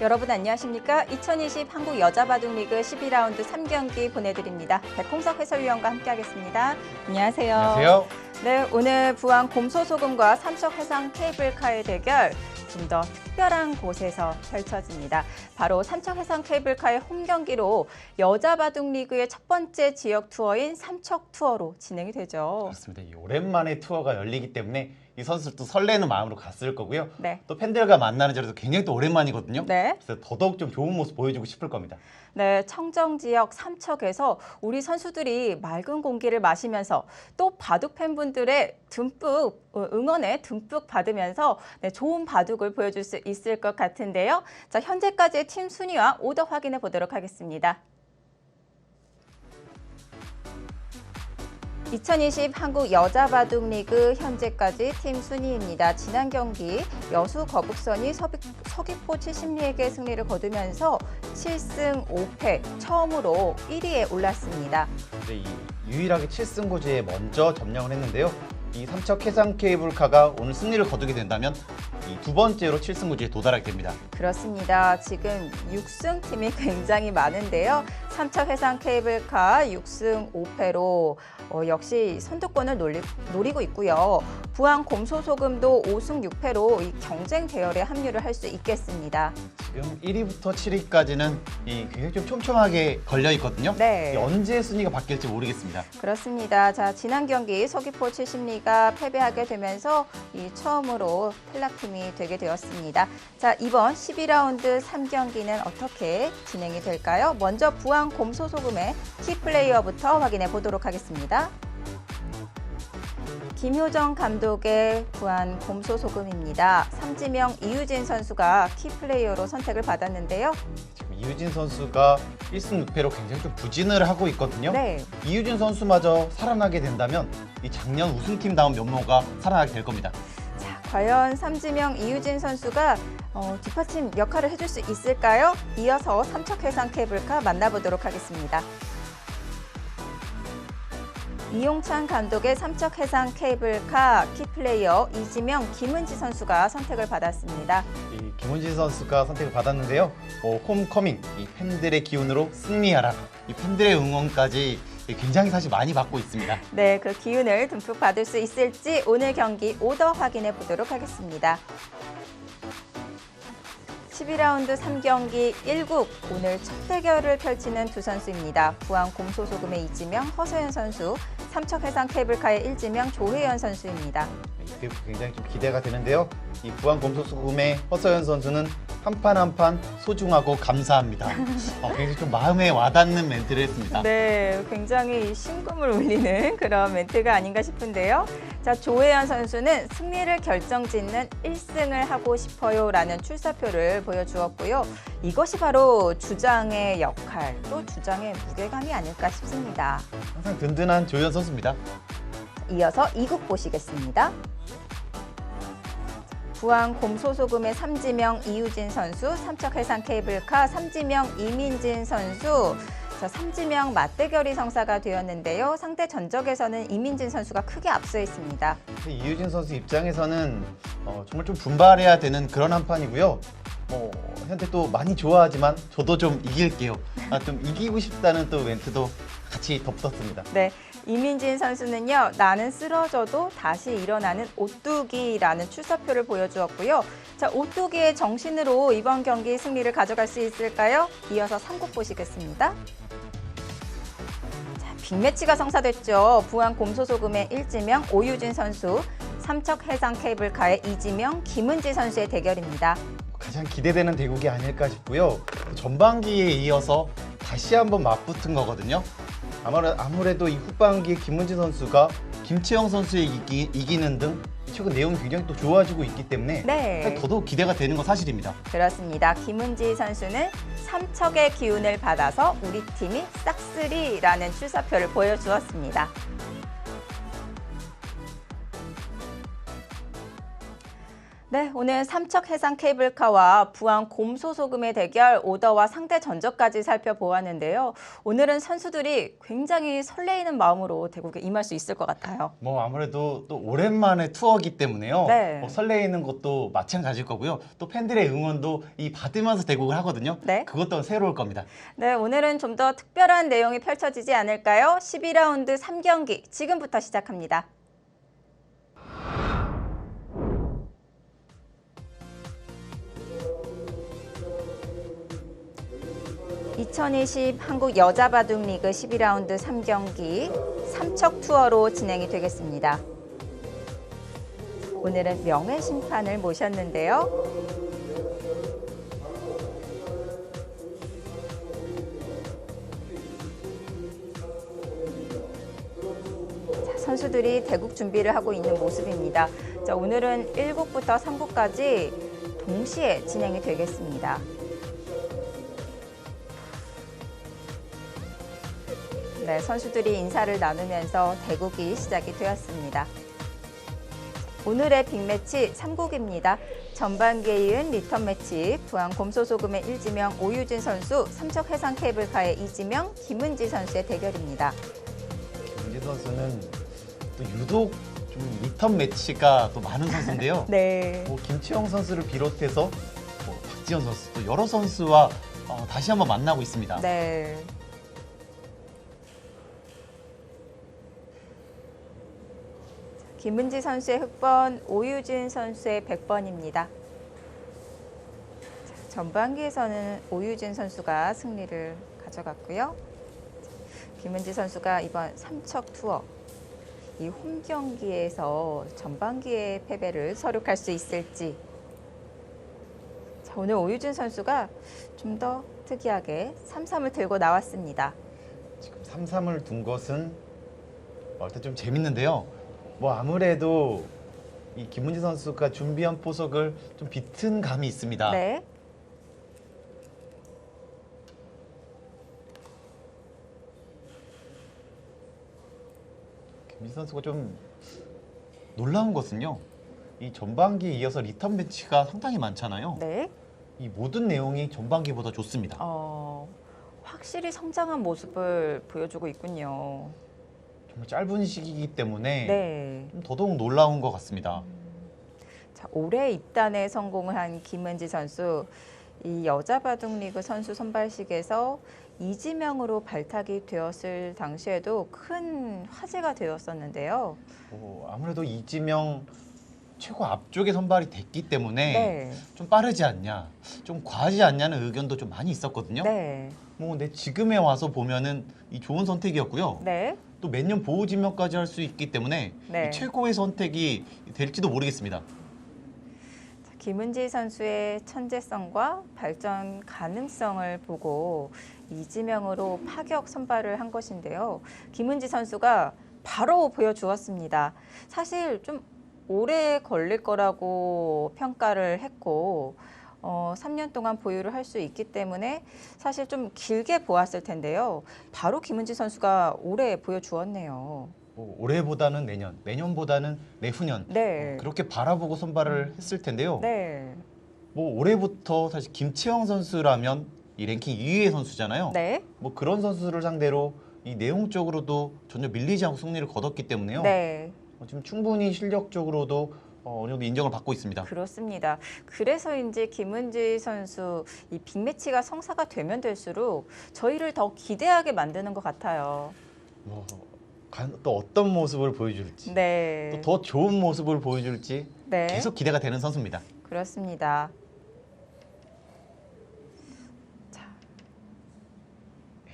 여러분 안녕하십니까? 2020 한국 여자바둑리그 12라운드 3경기 보내드립니다. 백홍석 해설위원과 함께하겠습니다. 안녕하세요. 안녕하세요. 네, 오늘 부안 곰소소금과 삼척해상 케이블카의 대결 좀 더 특별한 곳에서 펼쳐집니다. 바로 삼척해상 케이블카의 홈경기로 여자바둑리그의 첫 번째 지역 투어인 삼척 투어로 진행이 되죠. 그렇습니다. 오랜만에 투어가 열리기 때문에 이 선수들도 설레는 마음으로 갔을 거고요. 네. 또 팬들과 만나는 자리도 굉장히 또 오랜만이거든요. 네. 그래서 더더욱 좀 좋은 모습 보여주고 싶을 겁니다. 네, 청정 지역 삼척에서 우리 선수들이 맑은 공기를 마시면서 또 바둑 팬분들의 응원에 듬뿍 받으면서 좋은 바둑을 보여줄 수 있을 것 같은데요. 자, 현재까지의 팀 순위와 오더 확인해 보도록 하겠습니다. 2020 한국 여자바둑리그 현재까지 팀 순위입니다. 지난 경기 여수 거북선이 서귀포 70리에게 승리를 거두면서 7승 5패 처음으로 1위에 올랐습니다. 네, 유일하게 7승고지에 먼저 점령을 했는데요. 이 삼척해상 케이블카가 오늘 승리를 거두게 된다면 이 두 번째로 7승고지에 도달하게 됩니다. 그렇습니다. 지금 6승 팀이 굉장히 많은데요. 삼척해상 케이블카 6승 5패로 역시 선두권을 노리고 있고요. 부안 곰소소금도 5승 6패로 이 경쟁 대열에 합류를 할 수 있겠습니다. 지금 1위부터 7위까지는 굉장히 좀 촘촘하게 걸려 있거든요. 네. 언제 순위가 바뀔지 모르겠습니다. 그렇습니다. 자, 지난 경기 서귀포 70리가 패배하게 되면서 이 처음으로 탈락팀이 되게 되었습니다. 자, 이번 12라운드 3경기는 어떻게 진행이 될까요? 먼저 부안 곰소소금의 키플레이어부터 확인해 보도록 하겠습니다. 김효정 감독의 부안 곰소소금입니다. 삼지명 이유진 선수가 키플레이어로 선택을 받았는데요. 지금 이유진 선수가 1승 6패로 굉장히 좀 부진을 하고 있거든요. 네. 이유진 선수마저 살아나게 된다면 이 작년 우승팀다운 면모가 살아나게 될 겁니다. 자, 과연 삼지명 이유진 선수가 뒷받침 역할을 해줄 수 있을까요? 이어서 삼척해상 케이블카 만나보도록 하겠습니다. 이용찬 감독의 삼척해상 케이블카 키플레이어 이지명, 김은지 선수가 선택을 받았습니다. 이 김은지 선수가 선택을 받았는데요. 홈커밍, 이 팬들의 기운으로 승리하라. 이 팬들의 응원까지 굉장히 사실 많이 받고 있습니다. 네, 그 기운을 듬뿍 받을 수 있을지 오늘 경기 오더 확인해 보도록 하겠습니다. 12라운드 3경기 1국 오늘 첫 대결을 펼치는 두 선수입니다. 부안 곰소소금의 이지명, 허서연 선수, 삼척해상 케이블카의 일지명, 조혜연 선수입니다. 굉장히 좀 기대가 되는데요. 이 부안 곰소소금의 허서연 선수는 한 판 한 판 소중하고 감사합니다. 굉장히 좀 마음에 와닿는 멘트를 했습니다. 네, 굉장히 심금을 울리는 그런 멘트가 아닌가 싶은데요. 자, 조혜연 선수는 승리를 결정짓는 1승을 하고 싶어요 라는 출사표를 보여주었고요. 이것이 바로 주장의 역할, 또 주장의 무게감이 아닐까 싶습니다. 항상 든든한 조혜연 선수입니다. 이어서 2국 보시겠습니다. 부안 곰소소금의 삼지명 이유진 선수, 삼척해상 케이블카 삼지명 이민진 선수. 자, 삼지명 맞대결이 성사가 되었는데요. 상대 전적에서는 이민진 선수가 크게 앞서 있습니다. 이유진 선수 입장에서는 정말 좀 분발해야 되는 그런 한 판이고요. 현재 또 많이 좋아하지만 저도 좀 이길게요. 좀 이기고 싶다는 또 멘트도 같이 덧붙었습니다. 네, 이민진 선수는요. 나는 쓰러져도 다시 일어나는 오뚜기라는 출사표를 보여주었고요. 자, 오뚜기의 정신으로 이번 경기 승리를 가져갈 수 있을까요? 이어서 3국 보시겠습니다. 자, 빅매치가 성사됐죠. 부안 곰소소금의 일지명 오유진 선수, 삼척해상 케이블카의 이지명, 김은지 선수의 대결입니다. 가장 기대되는 대국이 아닐까 싶고요. 전반기에 이어서 다시 한번 맞붙은 거거든요. 아무래도 이 후반기에 김은지 선수가 김채영 선수에 이기는 등 최근 내용이 굉장히 또 좋아지고 있기 때문에 네. 더더욱 기대가 되는 건 사실입니다. 그렇습니다. 김은지 선수는 삼척의 기운을 받아서 우리 팀이 싹쓸이라는 출사표를 보여주었습니다. 네, 오늘 삼척 해상 케이블카와 부안 곰소소금의 대결 오더와 상대 전적까지 살펴보았는데요. 오늘은 선수들이 굉장히 설레이는 마음으로 대국에 임할 수 있을 것 같아요. 뭐 아무래도 또 오랜만에 투어기 때문에요. 네. 뭐 설레이는 것도 마찬가지일 거고요. 또 팬들의 응원도 이 받으면서 대국을 하거든요. 네. 그것도 새로울 겁니다. 네, 오늘은 좀 더 특별한 내용이 펼쳐지지 않을까요? 12라운드 3경기 지금부터 시작합니다. 2020 한국 여자 바둑 리그 12라운드 3경기 삼척 투어로 진행이 되겠습니다. 오늘은 명예 심판을 모셨는데요. 자, 선수들이 대국 준비를 하고 있는 모습입니다. 자, 오늘은 1국부터 3국까지 동시에 진행이 되겠습니다. 네, 선수들이 인사를 나누면서 대국이 시작이 되었습니다. 오늘의 빅매치 3국입니다. 전반기에 이은 리턴 매치 부안 곰소소금의 일지명 오유진 선수, 삼척 해상 케이블카의 이지명 김은지 선수의 대결입니다. 김은지 선수는 또 유독 좀 리턴 매치가 또 많은 선수인데요. 네. 뭐 김치영 선수를 비롯해서 뭐 박지현 선수 또 여러 선수와 다시 한번 만나고 있습니다. 네. 김은지 선수의 흑번, 오유진 선수의 100번입니다. 전반기에서는 오유진 선수가 승리를 가져갔고요. 김은지 선수가 이번 삼척 투어 이 홈 경기에서 전반기에 패배를 서륙할 수 있을지. 자, 오늘 오유진 선수가 좀 더 특이하게 3-3을 들고 나왔습니다. 지금 3-3을 둔 것은 일단 좀 재밌는데요. 뭐 아무래도 이 김은지 선수가 준비한 포석을 좀 비튼 감이 있습니다. 네. 김은지 선수가 좀 놀라운 것은요. 이 전반기에 이어서 리턴 매치가 상당히 많잖아요. 네. 이 모든 내용이 전반기보다 좋습니다. 확실히 성장한 모습을 보여주고 있군요. 정말 짧은 시기이기 때문에 네. 좀 더더욱 놀라운 것 같습니다. 자, 올해 입단에 성공을 한 김은지 선수, 이 여자 바둑 리그 선수 선발식에서 이지명으로 발탁이 되었을 당시에도 큰 화제가 되었었는데요. 아무래도 이지명 최고 앞쪽에 선발이 됐기 때문에 네. 좀 빠르지 않냐, 좀 과하지 않냐는 의견도 좀 많이 있었거든요. 네. 뭐 근데 지금에 와서 보면은 이 좋은 선택이었고요. 네. 또 매년 보호 지명까지 할 수 있기 때문에 네. 이 최고의 선택이 될지도 모르겠습니다. 자, 김은지 선수의 천재성과 발전 가능성을 보고 이지명으로 파격 선발을 한 것인데요. 김은지 선수가 바로 보여주었습니다. 사실 좀 오래 걸릴 거라고 평가를 했고 3년 동안 보유를 할 수 있기 때문에 사실 좀 길게 보았을 텐데요. 바로 김은지 선수가 올해 보여주었네요. 뭐 올해보다는 내년, 내년보다는 내후년 네. 그렇게 바라보고 선발을 했을 텐데요. 네. 뭐 올해부터 사실 김채영 선수라면 이 랭킹 2위의 선수잖아요. 네. 뭐 그런 선수를 상대로 이 내용적으로도 전혀 밀리지 않고 승리를 거뒀기 때문에요. 네. 지금 충분히 실력적으로도 어느 정도 인정을 받고 있습니다. 그렇습니다. 그래서인지 김은지 선수 이 빅매치가 성사가 되면 될수록 저희를 더 기대하게 만드는 것 같아요. 또 어떤 모습을 보여줄지, 네. 또 더 좋은 모습을 보여줄지 네. 계속 기대가 되는 선수입니다. 그렇습니다. 자,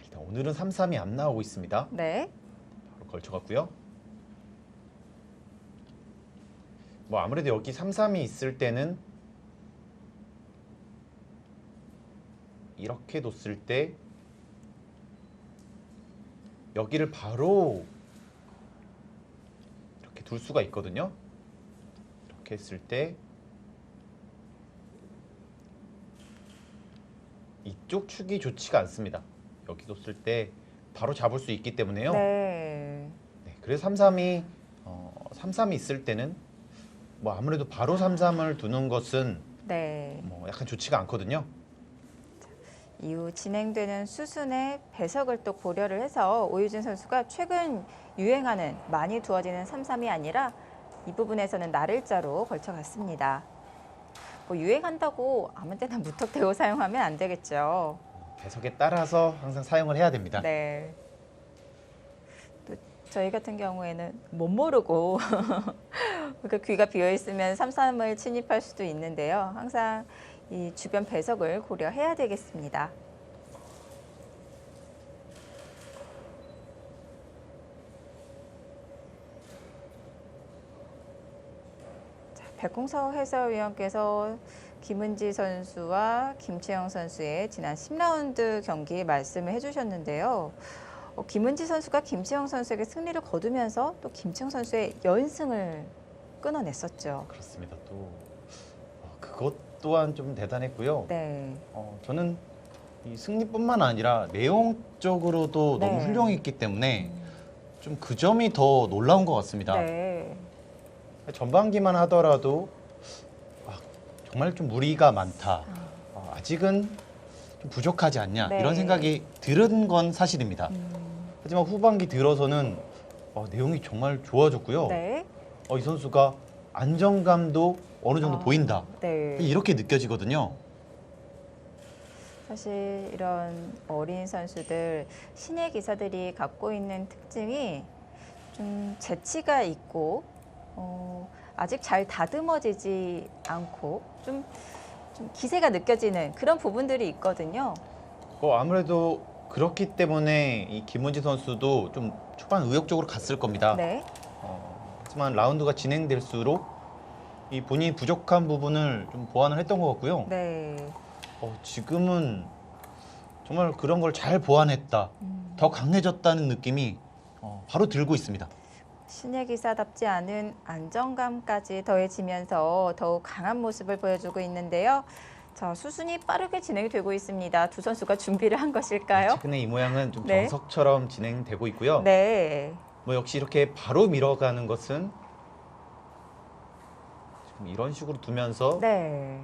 일단 오늘은 3-3이 안 나오고 있습니다. 네. 바로 걸쳐갔고요. 뭐 아무래도 여기 3-3이 있을 때는 이렇게 뒀을 때 여기를 바로 이렇게 둘 수가 있거든요. 이렇게 했을 때 이쪽 축이 좋지가 않습니다. 여기 뒀을 때 바로 잡을 수 있기 때문에요. 네. 네, 그래서 3-3이 있을 때는 뭐 아무래도 바로 3-3을 두는 것은 네. 뭐 약간 좋지가 않거든요. 이후 진행되는 수순의 배석을 또 고려를 해서 오유진 선수가 최근 유행하는 많이 두어지는 3-3이 아니라 이 부분에서는 날일자로 걸쳐갔습니다. 뭐 유행한다고 아무 때나 무턱대고 사용하면 안 되겠죠. 배석에 따라서 항상 사용을 해야 됩니다. 네. 또 저희 같은 경우에는 못 모르고 그 귀가 비어 있으면 3-3을 침입할 수도 있는데요. 항상 이 주변 배석을 고려해야 되겠습니다. 자, 백홍서 해설위원께서 김은지 선수와 김채영 선수의 지난 10라운드 경기 말씀을 해주셨는데요. 김은지 선수가 김채영 선수에게 승리를 거두면서 또 김채영 선수의 연승을 끊어냈었죠. 그렇습니다. 또 그것 또한 좀 대단했고요. 네. 저는 이 승리뿐만 아니라 내용적으로도 네. 너무 훌륭했기 때문에 좀 그 점이 더 놀라운 것 같습니다. 네. 전반기만 하더라도 정말 좀 무리가 많다. 아직은 좀 부족하지 않냐 네. 이런 생각이 들은 건 사실입니다. 하지만 후반기 들어서는 내용이 정말 좋아졌고요. 네. 이 선수가 안정감도 어느 정도 보인다. 네. 이렇게 느껴지거든요. 사실 이런 어린 선수들 신예 기사들이 갖고 있는 특징이 좀 재치가 있고 아직 잘 다듬어지지 않고 좀 기세가 느껴지는 그런 부분들이 있거든요. 아무래도 그렇기 때문에 이 김은지 선수도 좀 초반 의욕적으로 갔을 겁니다. 네. 하지만 라운드가 진행될수록 이 본인이 부족한 부분을 좀 보완을 했던 것 같고요. 네. 지금은 정말 그런 걸 잘 보완했다. 더 강해졌다는 느낌이 바로 들고 있습니다. 신예 기사답지 않은 안정감까지 더해지면서 더욱 강한 모습을 보여주고 있는데요. 자, 수순이 빠르게 진행이 되고 있습니다. 두 선수가 준비를 한 것일까요? 최근에 이 모양은 좀 네. 정석처럼 진행되고 있고요. 네. 뭐 역시 이렇게 바로 밀어가는 것은 지금 이런 식으로 두면서 네.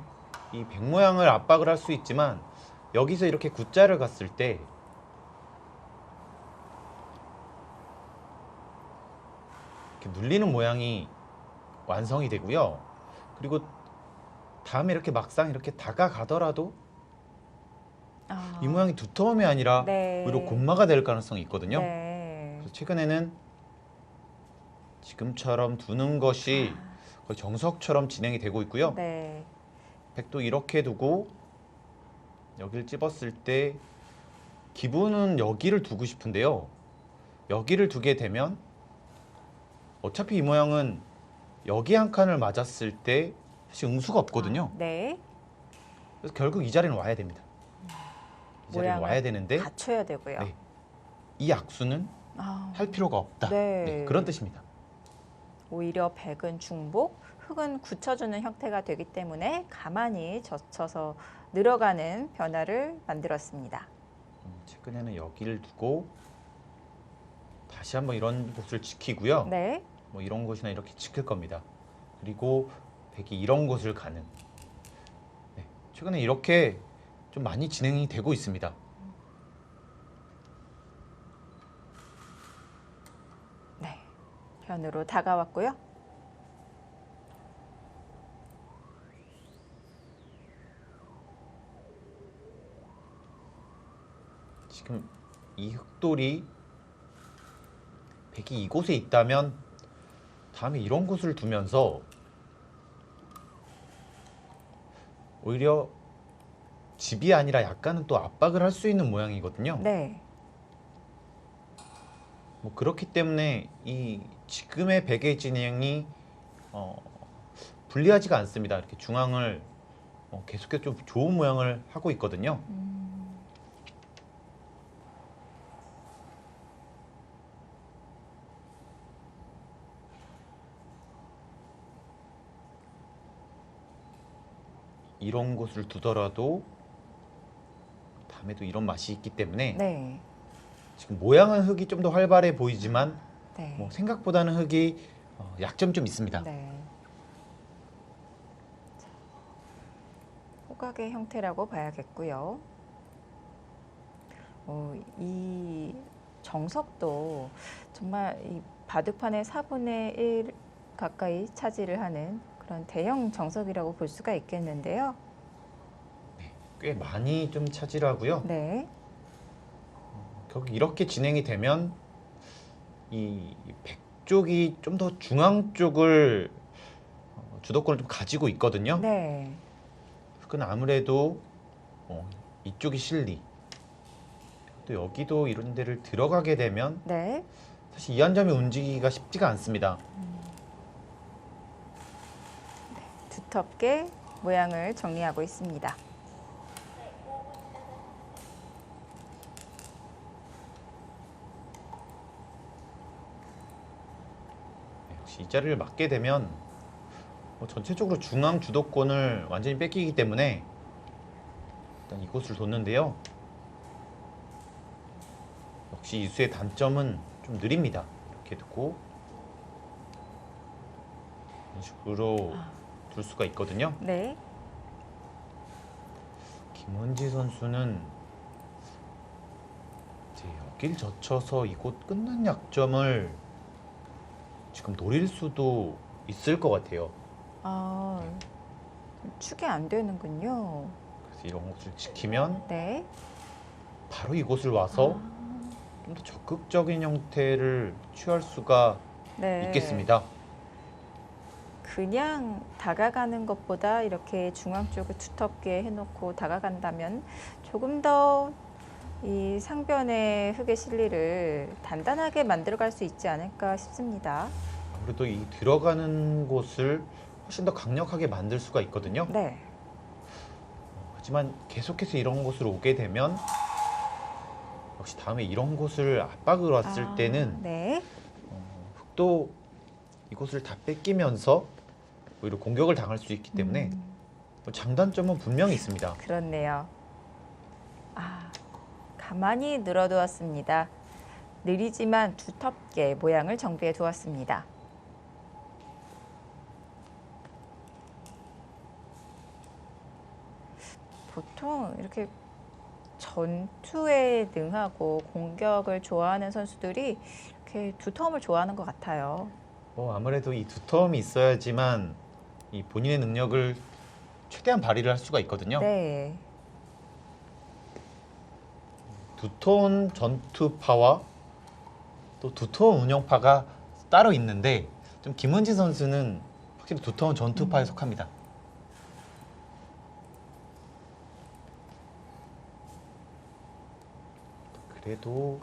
이 백 모양을 압박을 할 수 있지만 여기서 이렇게 굿자를 갔을 때 이렇게 눌리는 모양이 완성이 되고요. 그리고 다음에 이렇게 막상 이렇게 다가가더라도 이 모양이 두터움이 아니라 네. 오히려 곤마가 될 가능성이 있거든요. 네. 그래서 최근에는 지금처럼 두는 것이 거의 정석처럼 진행이 되고 있고요. 네. 백도 이렇게 두고 여기를 찝었을 때 기분은 여기를 두고 싶은데요. 여기를 두게 되면 어차피 이 모양은 여기 한 칸을 맞았을 때 사실 응수가 없거든요. 네. 그래서 결국 이 자리는 와야 됩니다. 이 자리는 모양을 와야 되는데 갖춰야 되고요. 네. 이 악수는 할 필요가 없다. 네. 그런 뜻입니다. 오히려 백은 중복, 흑은 굳혀주는 형태가 되기 때문에 가만히 젖혀서 늘어가는 변화를 만들었습니다. 최근에는 여기를 두고 다시 한번 이런 곳을 지키고요. 네. 뭐 이런 곳이나 이렇게 지킬 겁니다. 그리고 백이 이런 곳을 가는. 네. 최근에 이렇게 좀 많이 진행이 되고 있습니다. 네. 변으로 다가왔고요. 지금 이 흑돌이 백이 이곳에 있다면 다음에 이런 곳을 두면서 오히려 집이 아니라 약간은 또 압박을 할 수 있는 모양이거든요. 네. 뭐 그렇기 때문에 이 지금의 백의 진행이 불리하지가 않습니다. 이렇게 중앙을 계속해서 좀 좋은 모양을 하고 있거든요. 이런 곳을 두더라도 다음에도 이런 맛이 있기 때문에 네. 지금 모양은 흙이 좀 더 활발해 보이지만 네. 뭐 생각보다는 흙이 약점이 좀 있습니다. 네. 조각의 형태라고 봐야겠고요. 이 정석도 정말 이 바둑판의 4분의 1 가까이 차지를 하는 그런 대형 정석이라고 볼 수가 있겠는데요. 꽤 많이 좀 차지하고요. 네, 결국 이렇게 진행이 되면 이 백쪽이 좀 더 중앙 쪽을 주도권을 좀 가지고 있거든요. 네, 그건 아무래도 이쪽이 실리. 또 여기도 이런 데를 들어가게 되면 네. 사실 이 한 점이 움직이기가 쉽지가 않습니다. 두텁게 모양을 정리하고 있습니다. 역시 이 자리를 맞게 되면 전체적으로 중앙 주도권을 완전히 뺏기기 때문에 일단 이곳을 뒀는데요. 역시 이수의 단점은 좀 느립니다. 이렇게 두고 이런 식으로 둘 수가 있거든요. 네, 김은지 선수는 이제 여길 젖혀서 이곳 끊는 약점을 지금 노릴 수도 있을 것 같아요. 아, 축이 안 되는군요. 그래서 이런 곳을 지키면 네, 바로 이곳을 와서 좀 더 적극적인 형태를 취할 수가 네. 있겠습니다. 그냥 다가가는 것보다 이렇게 중앙 쪽을 두텁게 해놓고 다가간다면 조금 더 이 상변의 흙의 실리를 단단하게 만들어갈 수 있지 않을까 싶습니다. 아무래도 이 들어가는 곳을 훨씬 더 강력하게 만들 수가 있거든요. 네, 하지만 계속해서 이런 곳으로 오게 되면 역시 다음에 이런 곳을 압박을 왔을 때는 네, 흑도 이곳을 다 뺏기면서 오히려 공격을 당할 수 있기 때문에 장단점은 분명히 있습니다. 그렇네요. 가만히 늘어두었습니다. 느리지만 두텁게 모양을 정비해 두었습니다. 보통 이렇게 전투에 능하고 공격을 좋아하는 선수들이 이렇게 두터움을 좋아하는 것 같아요. 아무래도 이 두터움이 있어야지만 이 본인의 능력을 최대한 발휘를 할 수가 있거든요. 네, 두터운 전투파와 또 두터운 운영파가 따로 있는데 좀 김은지 선수는 확실히 두터운 전투파에 속합니다. 그래도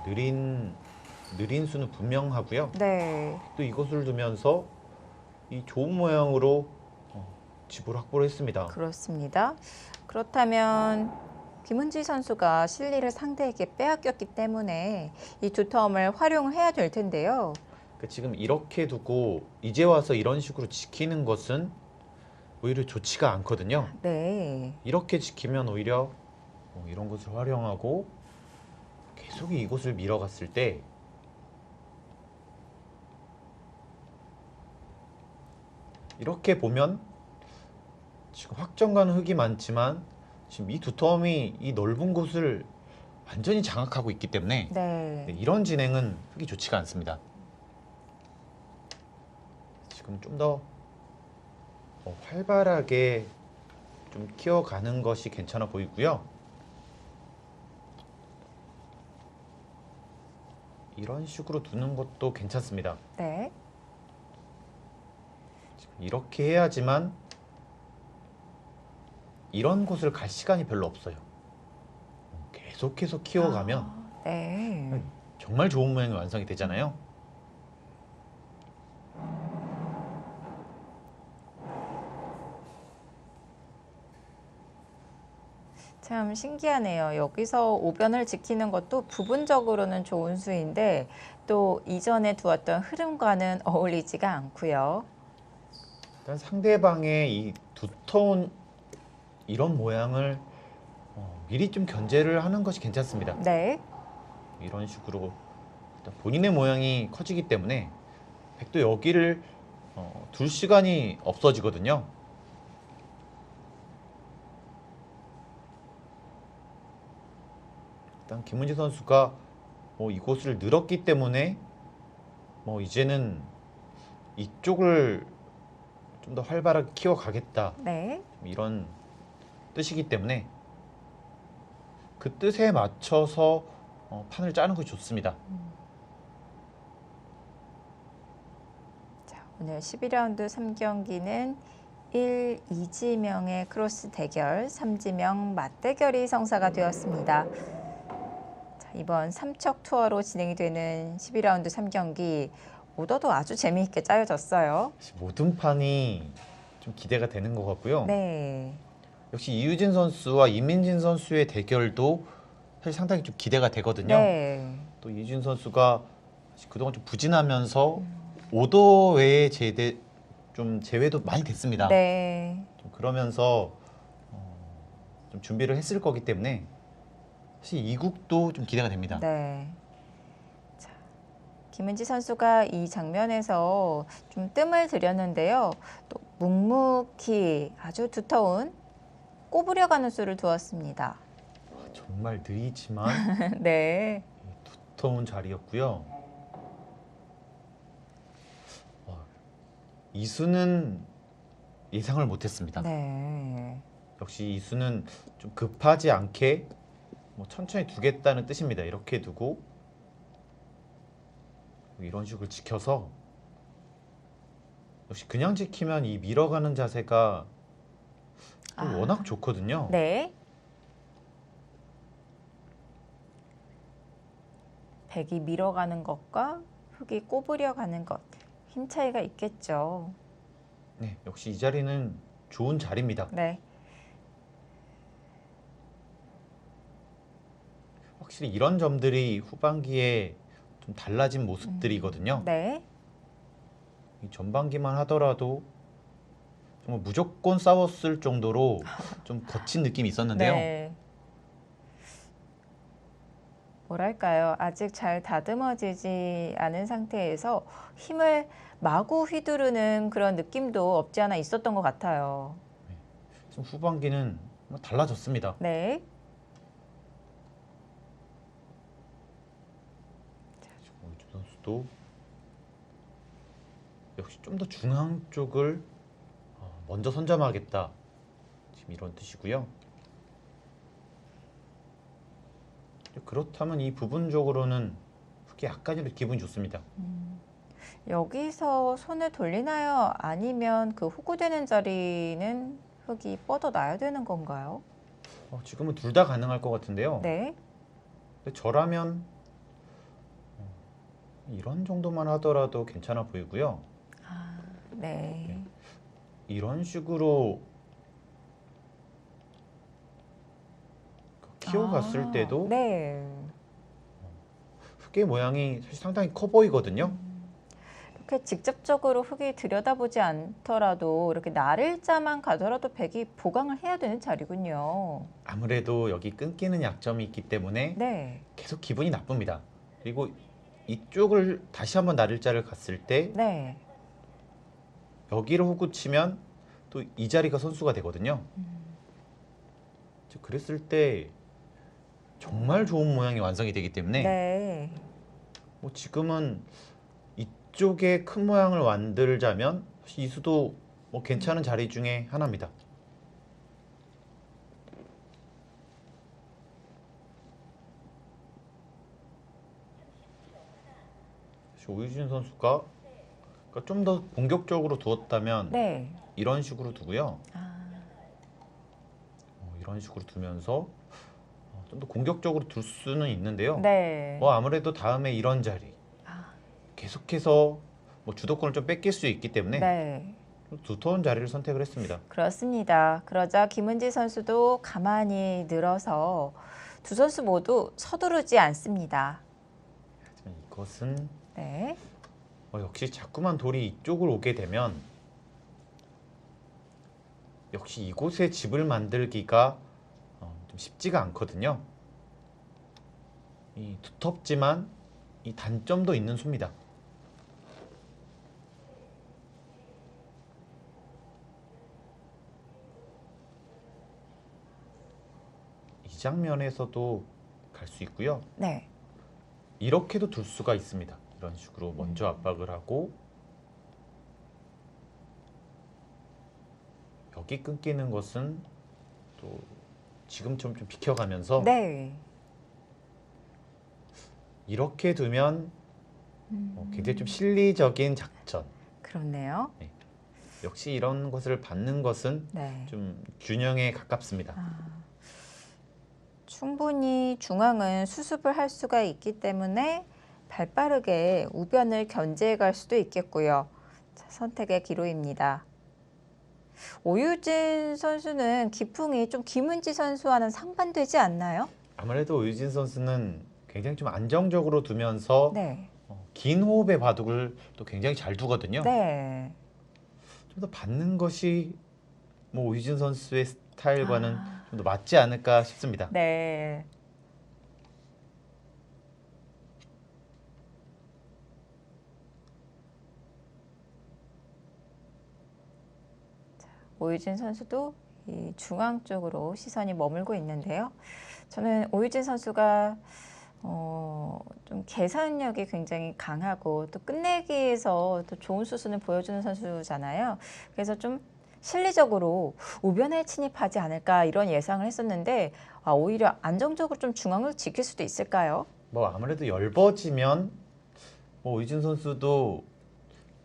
느린 수는 분명하고요. 네, 또 이것을 두면서 이 좋은 모양으로 집을 확보를 했습니다. 그렇습니다. 그렇다면 김은지 선수가 실리를 상대에게 빼앗겼기 때문에 이 두터움을 활용해야 될 텐데요. 그러니까 지금 이렇게 두고 이제 와서 이런 식으로 지키는 것은 오히려 좋지가 않거든요. 네, 이렇게 지키면 오히려 이런 것을 활용하고 계속 이곳을 밀어갔을 때 이렇게 보면 지금 확정 가는 흙이 많지만 지금 이 두터움이 이 넓은 곳을 완전히 장악하고 있기 때문에 네, 이런 진행은 흙이 좋지가 않습니다. 지금 좀 더 활발하게 좀 키워가는 것이 괜찮아 보이고요. 이런 식으로 두는 것도 괜찮습니다. 네, 지금 이렇게 해야지만 이런 곳을 갈 시간이 별로 없어요. 계속해서 키워가면 네. 정말 좋은 모양이 완성이 되잖아요. 참 신기하네요. 여기서 오변을 지키는 것도 부분적으로는 좋은 수인데 또 이전에 두었던 흐름과는 어울리지가 않고요. 일단 상대방의 이 두터운 이런 모양을 미리 좀 견제를 하는 것이 괜찮습니다. 네, 이런 식으로 일단 본인의 모양이 커지기 때문에 백도 여기를 둘 시간이 없어지거든요. 일단 김은지 선수가 이곳을 늘었기 때문에 이제는 이쪽을 좀 더 활발하게 키워가겠다, 네. 이런 뜻이기 때문에 그 뜻에 맞춰서 판을 짜는 것이 좋습니다. 자, 오늘 12라운드 3경기는 1, 2지명의 크로스 대결, 3지명 맞대결이 성사가 되었습니다. 자, 이번 삼척 투어로 진행이 되는 12라운드 3경기 오더도 아주 재미있게 짜여졌어요. 모든 판이 좀 기대가 되는 것 같고요. 네. 역시 이유진 선수와 이민진 선수의 대결도 사실 상당히 좀 기대가 되거든요. 네. 또 이유진 선수가 그동안 좀 부진하면서 오더 외에 제외도 많이 됐습니다. 네. 좀 그러면서 좀 준비를 했을 거기 때문에 사실 이국도 좀 기대가 됩니다. 네. 자, 김은지 선수가 이 장면에서 좀 뜸을 들였는데요. 또 묵묵히 아주 두터운 꼬부려가는 수를 두었습니다. 정말 느리지만 네. 두터운 자리였고요. 이 수는 예상을 못했습니다. 네. 역시 이 수는 좀 급하지 않게 천천히 두겠다는 뜻입니다. 이렇게 두고 이런 식으로 지켜서, 역시 그냥 지키면 이 밀어가는 자세가 또 워낙 좋거든요. 네. 백이 밀어가는 것과 흙이 꼬부려가는 것, 힘 차이가 있겠죠. 네, 역시 이 자리는 좋은 자리입니다. 네. 확실히 이런 점들이 후반기에 좀 달라진 모습들이거든요. 네. 이 전반기만 하더라도 정말 무조건 싸웠을 정도로 좀 거친 느낌이 있었는데요. 네. 뭐랄까요? 아직 잘 다듬어지지 않은 상태에서 힘을 마구 휘두르는 그런 느낌도 없지 않아 있었던 것 같아요. 지금 후반기는 달라졌습니다. 네. 오유진 선수도 역시 좀 더 중앙 쪽을 먼저 선점하겠다, 지금 이런 뜻이고요. 그렇다면 이 부분적으로는 흙이 약간이라도 기분이 좋습니다. 여기서 손을 돌리나요? 아니면 그 호구되는 자리는 흙이 뻗어나야 되는 건가요? 지금은 둘 다 가능할 것 같은데요. 네. 근데 저라면 이런 정도만 하더라도 괜찮아 보이고요. 네. 이런 식으로 키워갔을 때도 네. 흙의 모양이 사실 상당히 커 보이거든요. 이렇게 직접적으로 흙이 들여다보지 않더라도 이렇게 나를자만 가더라도 백이 보강을 해야 되는 자리군요. 아무래도 여기 끊기는 약점이 있기 때문에 네. 계속 기분이 나쁩니다. 그리고 이쪽을 다시 한번 나를자를 갔을 때 네. 여기를 호구 치면 또 이 자리가 선수가 되거든요. 그랬을 때 정말 좋은 모양이 완성이 되기 때문에 네. 지금은 이쪽에 큰 모양을 만들자면 이 수도 괜찮은 자리 중에 하나입니다. 오유진 선수가 좀 더 공격적으로 두었다면 네. 이런 식으로 두고요. 이런 식으로 두면서 좀 더 공격적으로 둘 수는 있는데요. 네. 아무래도 다음에 이런 자리 계속해서 주도권을 좀 뺏길 수 있기 때문에 네. 두터운 자리를 선택을 했습니다. 그렇습니다. 그러자 김은지 선수도 가만히 늘어서 두 선수 모두 서두르지 않습니다. 하지만 이것은 네. 역시 자꾸만 돌이 이쪽으로 오게 되면 역시 이곳에 집을 만들기가 좀 쉽지가 않거든요. 이 두텁지만 이 단점도 있는 수입니다. 장면에서도 갈 수 있고요. 네. 이렇게도 둘 수가 있습니다. 이런 식으로 먼저 압박을 하고 여기 끊기는 것은 또 지금처럼 좀 비켜가면서 네. 이렇게 두면 굉장히 좀 실리적인 작전. 그렇네요. 역시 이런 것을 받는 것은 네. 좀 균형에 가깝습니다. 충분히 중앙은 수습을 할 수가 있기 때문에 발빠르게 우변을 견제해 갈 수도 있겠고요. 자, 선택의 기로입니다. 오유진 선수는 기풍이 좀 김은지 선수와는 상반되지 않나요? 아무래도 오유진 선수는 굉장히 좀 안정적으로 두면서 네. 긴 호흡의 바둑을 또 굉장히 잘 두거든요. 네. 좀 더 받는 것이 뭐 오유진 선수의 스타일과는 아. 좀 더 맞지 않을까 싶습니다. 네. 오유진 선수도 이 중앙 쪽으로 시선이 머물고 있는데요. 저는 오유진 선수가 좀 계산력이 굉장히 강하고 또 끝내기에서 또 좋은 수순을 보여주는 선수잖아요. 그래서 좀 실리적으로 우변에 침입하지 않을까 이런 예상을 했었는데 오히려 안정적으로 좀 중앙을 지킬 수도 있을까요? 뭐 아무래도 넓어지면 뭐 오유진 선수도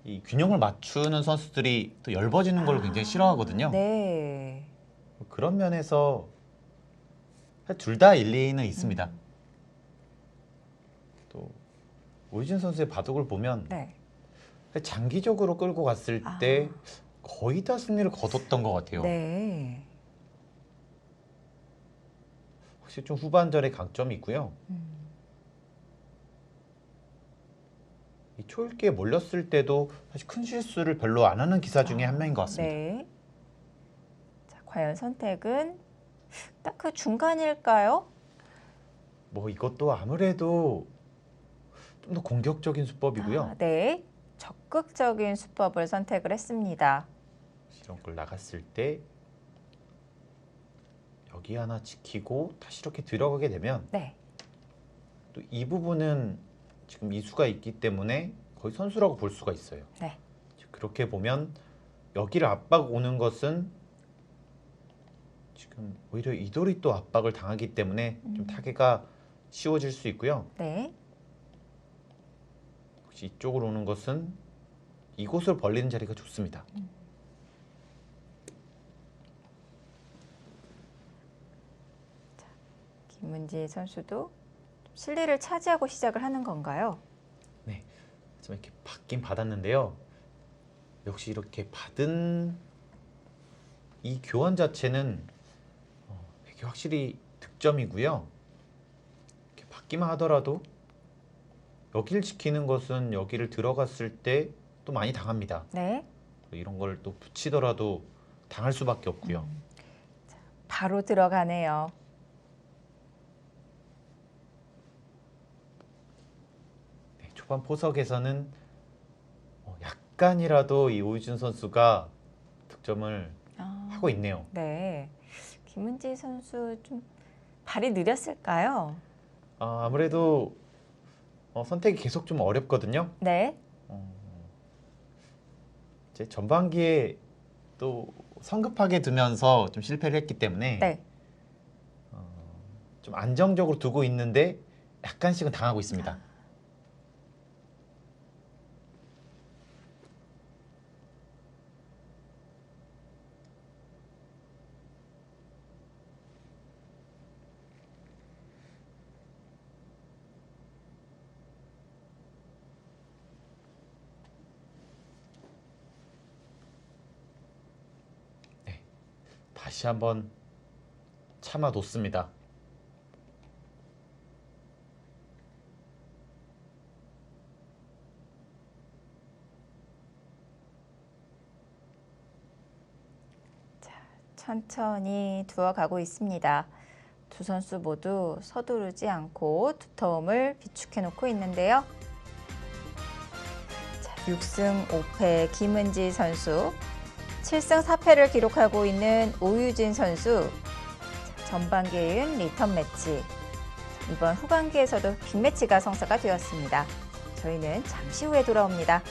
이 균형을 맞추는 선수들이 또 넓어지는 걸 굉장히 싫어하거든요. 네. 그런 면에서 둘 다 일리는 있습니다. 또 오유진 선수의 바둑을 보면 네. 장기적으로 끌고 갔을 때 거의 다 승리를 거뒀던 것 같아요. 네. 혹시 좀 후반전에 강점이 있고요. 이 초읽기에 몰렸을 때도 사실 큰 실수를 별로 안 하는 기사 중에 한 명인 것 같습니다. 네. 자, 과연 선택은 딱 그 중간일까요? 뭐 이것도 아무래도 좀 더 공격적인 수법이고요. 네. 적극적인 수법을 선택을 했습니다. 이런 걸 나갔을 때 여기 하나 지키고 다시 이렇게 들어가게 되면 네. 또 이 부분은 지금 이수가 있기 때문에 거의 선수라고 볼 수가 있어요. 네. 그렇게 보면 여기를 압박 오는 것은 지금 오히려 이돌이 또 압박을 당하기 때문에 좀 타개가 쉬워질 수 있고요. 네. 혹시 이쪽으로 오는 것은 이곳을 벌리는 자리가 좋습니다. 김은지 선수도 실리를 차지하고 시작을 하는 건가요? 네, 좀 이렇게 받긴 받았는데요. 역시 이렇게 받은 이 교환 자체는 되게 확실히 득점이고요. 이렇게 받기만 하더라도 여기를 지키는 것은 여기를 들어갔을 때 또 많이 당합니다. 네. 이런 걸 또 붙이더라도 당할 수밖에 없고요. 바로 들어가네요. 네, 초반 포석에서는 약간이라도 이 오유진 선수가 득점을 하고 있네요. 네. 김은지 선수 좀 발이 느렸을까요? 아무래도 선택이 계속 좀 어렵거든요. 네. 이제 전반기에 또 성급하게 두면서 좀 실패를 했기 때문에 네. 좀 안정적으로 두고 있는데 약간씩은 당하고 있습니다. 다시 한번 참아뒀습니다. 천천히 두어가고 있습니다. 두 선수 모두 서두르지 않고 두터움을 비축해 놓고 있는데요. 자, 6승 5패 김은지 선수, 7승 4패를 기록하고 있는 오유진 선수. 자, 전반기에는 리턴 매치, 이번 후반기에서도 빅매치가 성사가 되었습니다. 저희는 잠시 후에 돌아옵니다.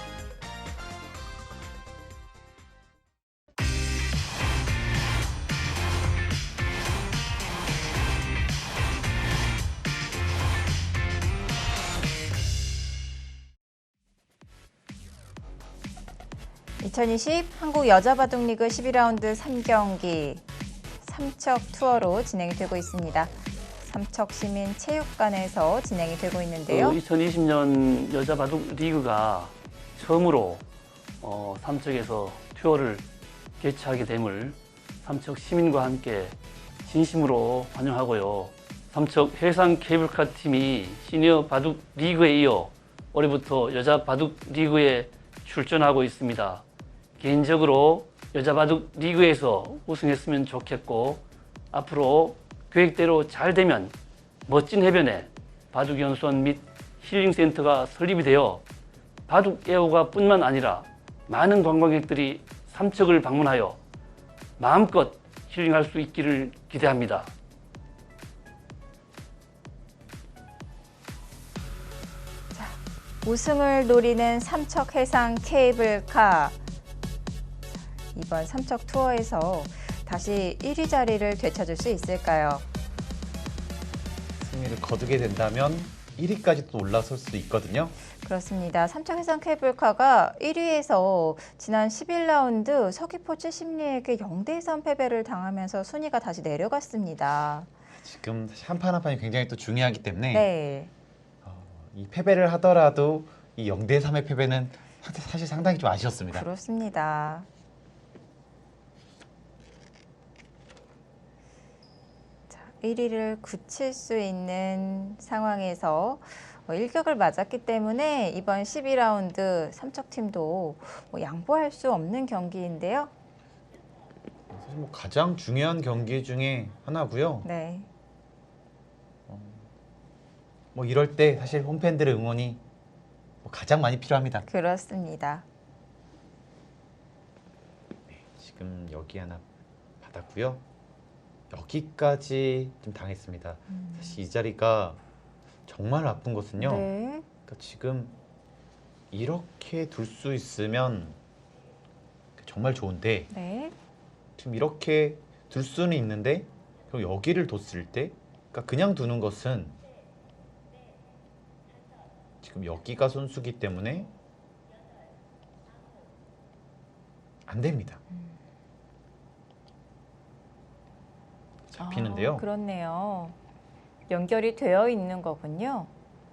(2020) 한국 여자바둑리그 12라운드 3경기 삼척 투어로 진행이 되고 있습니다. 삼척시민체육관에서 진행이 되고 있는데요. 2020년 여자바둑 리그가 처음으로 삼척에서 투어를 개최하게 됨을 삼척 시민과 함께 진심으로 환영하고요. 삼척 해상 케이블카 팀이 시니어 바둑 리그에 이어 올해부터 여자 바둑 리그에 출전하고 있습니다. 개인적으로 여자 바둑 리그에서 우승했으면 좋겠고, 앞으로 계획대로 잘 되면 멋진 해변에 바둑연수원 및 힐링센터가 설립이 되어 바둑 애호가 뿐만 아니라 많은 관광객들이 삼척을 방문하여 마음껏 힐링할 수 있기를 기대합니다. 우승을 노리는 삼척 해상 케이블카. 이번 삼척 투어에서 다시 1위 자리를 되찾을 수 있을까요? 승리를 거두게 된다면 1위까지 또 올라설 수 있거든요. 그렇습니다. 삼척 해상 케이블카가 1위에서 지난 11라운드 서귀포 70리에게 0대3 패배를 당하면서 순위가 다시 내려갔습니다. 지금 사실 한 판 한 판이 굉장히 또 중요하기 때문에 네. 이 패배를 하더라도 이 0대3의 패배는 사실 상당히 좀 아쉬웠습니다. 그렇습니다. 자, 1위를 굳힐 수 있는 상황에서 일격을 맞았기 때문에 이번 12라운드 삼척팀도 양보할 수 없는 경기인데요. 사실 뭐 가장 중요한 경기 중에 하나고요. 네. 뭐 이럴 때 사실 홈팬들의 응원이 가장 많이 필요합니다. 그렇습니다. 네, 지금 여기 하나 받았고요. 여기까지 좀 당했습니다. 사실 이 자리가 정말 나쁜 것은요. 네. 그러니까 지금 이렇게 둘 수 있으면 정말 좋은데 네. 지금 이렇게 둘 수는 있는데 그럼 여기를 뒀을 때 그러니까 그냥 두는 것은 지금 여기가 선수기 때문에 안 됩니다. 잡히는데요. 그렇네요. 연결이 되어 있는 거군요.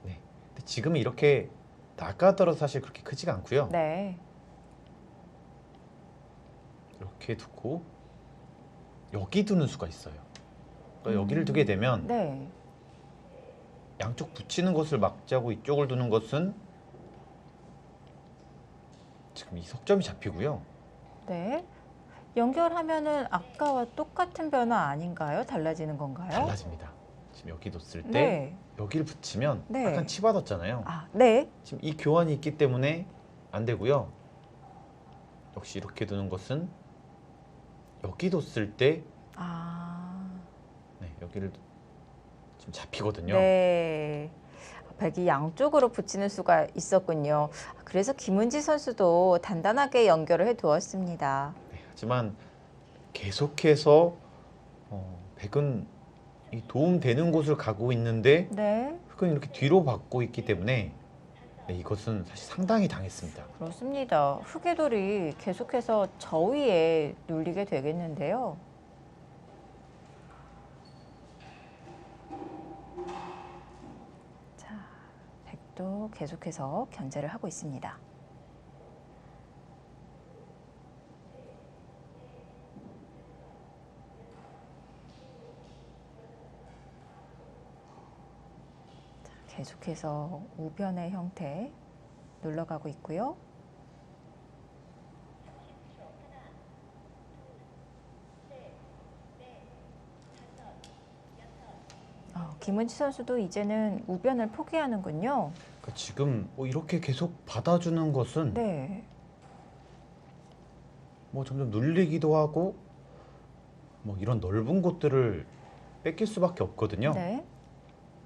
네. 근데 지금 이렇게 나가더라도 사실 그렇게 크지가 않고요. 네. 이렇게 두고 여기 두는 수가 있어요. 그러니까 여기를 두게 되면 네. 양쪽 붙이는 것을 막자고 이쪽을 두는 것은 지금 이 석점이 잡히고요. 네. 연결하면은 아까와 똑같은 변화 아닌가요? 달라지는 건가요? 달라집니다. 지금 여기 뒀을 때 네. 여기를 붙이면 네. 약간 치받았잖아요. 아, 네. 지금 이 교환이 있기 때문에 안 되고요. 역시 이렇게 두는 것은 여기 뒀을 때 네, 여기를 지금 잡히거든요. 네. 백이 양쪽으로 붙이는 수가 있었군요. 그래서 김은지 선수도 단단하게 연결을 해 두었습니다. 네, 하지만 계속해서 백은 이 도움되는 곳을 가고 있는데 네. 흑은 이렇게 뒤로 받고 있기 때문에 네, 이것은 사실 상당히 당했습니다. 그렇습니다. 흑의 돌이 계속해서 저 위에 눌리게 되겠는데요. 자, 백도 계속해서 견제를 하고 있습니다. 계속해서 우변의 형태 눌러가고 있고요. 김은지 선수도 이제는 우변을 포기하는군요. 그러니까 지금 뭐 이렇게 계속 받아주는 것은 네. 뭐 점점 눌리기도 하고 뭐 이런 넓은 곳들을 뺏길 수밖에 없거든요. 네.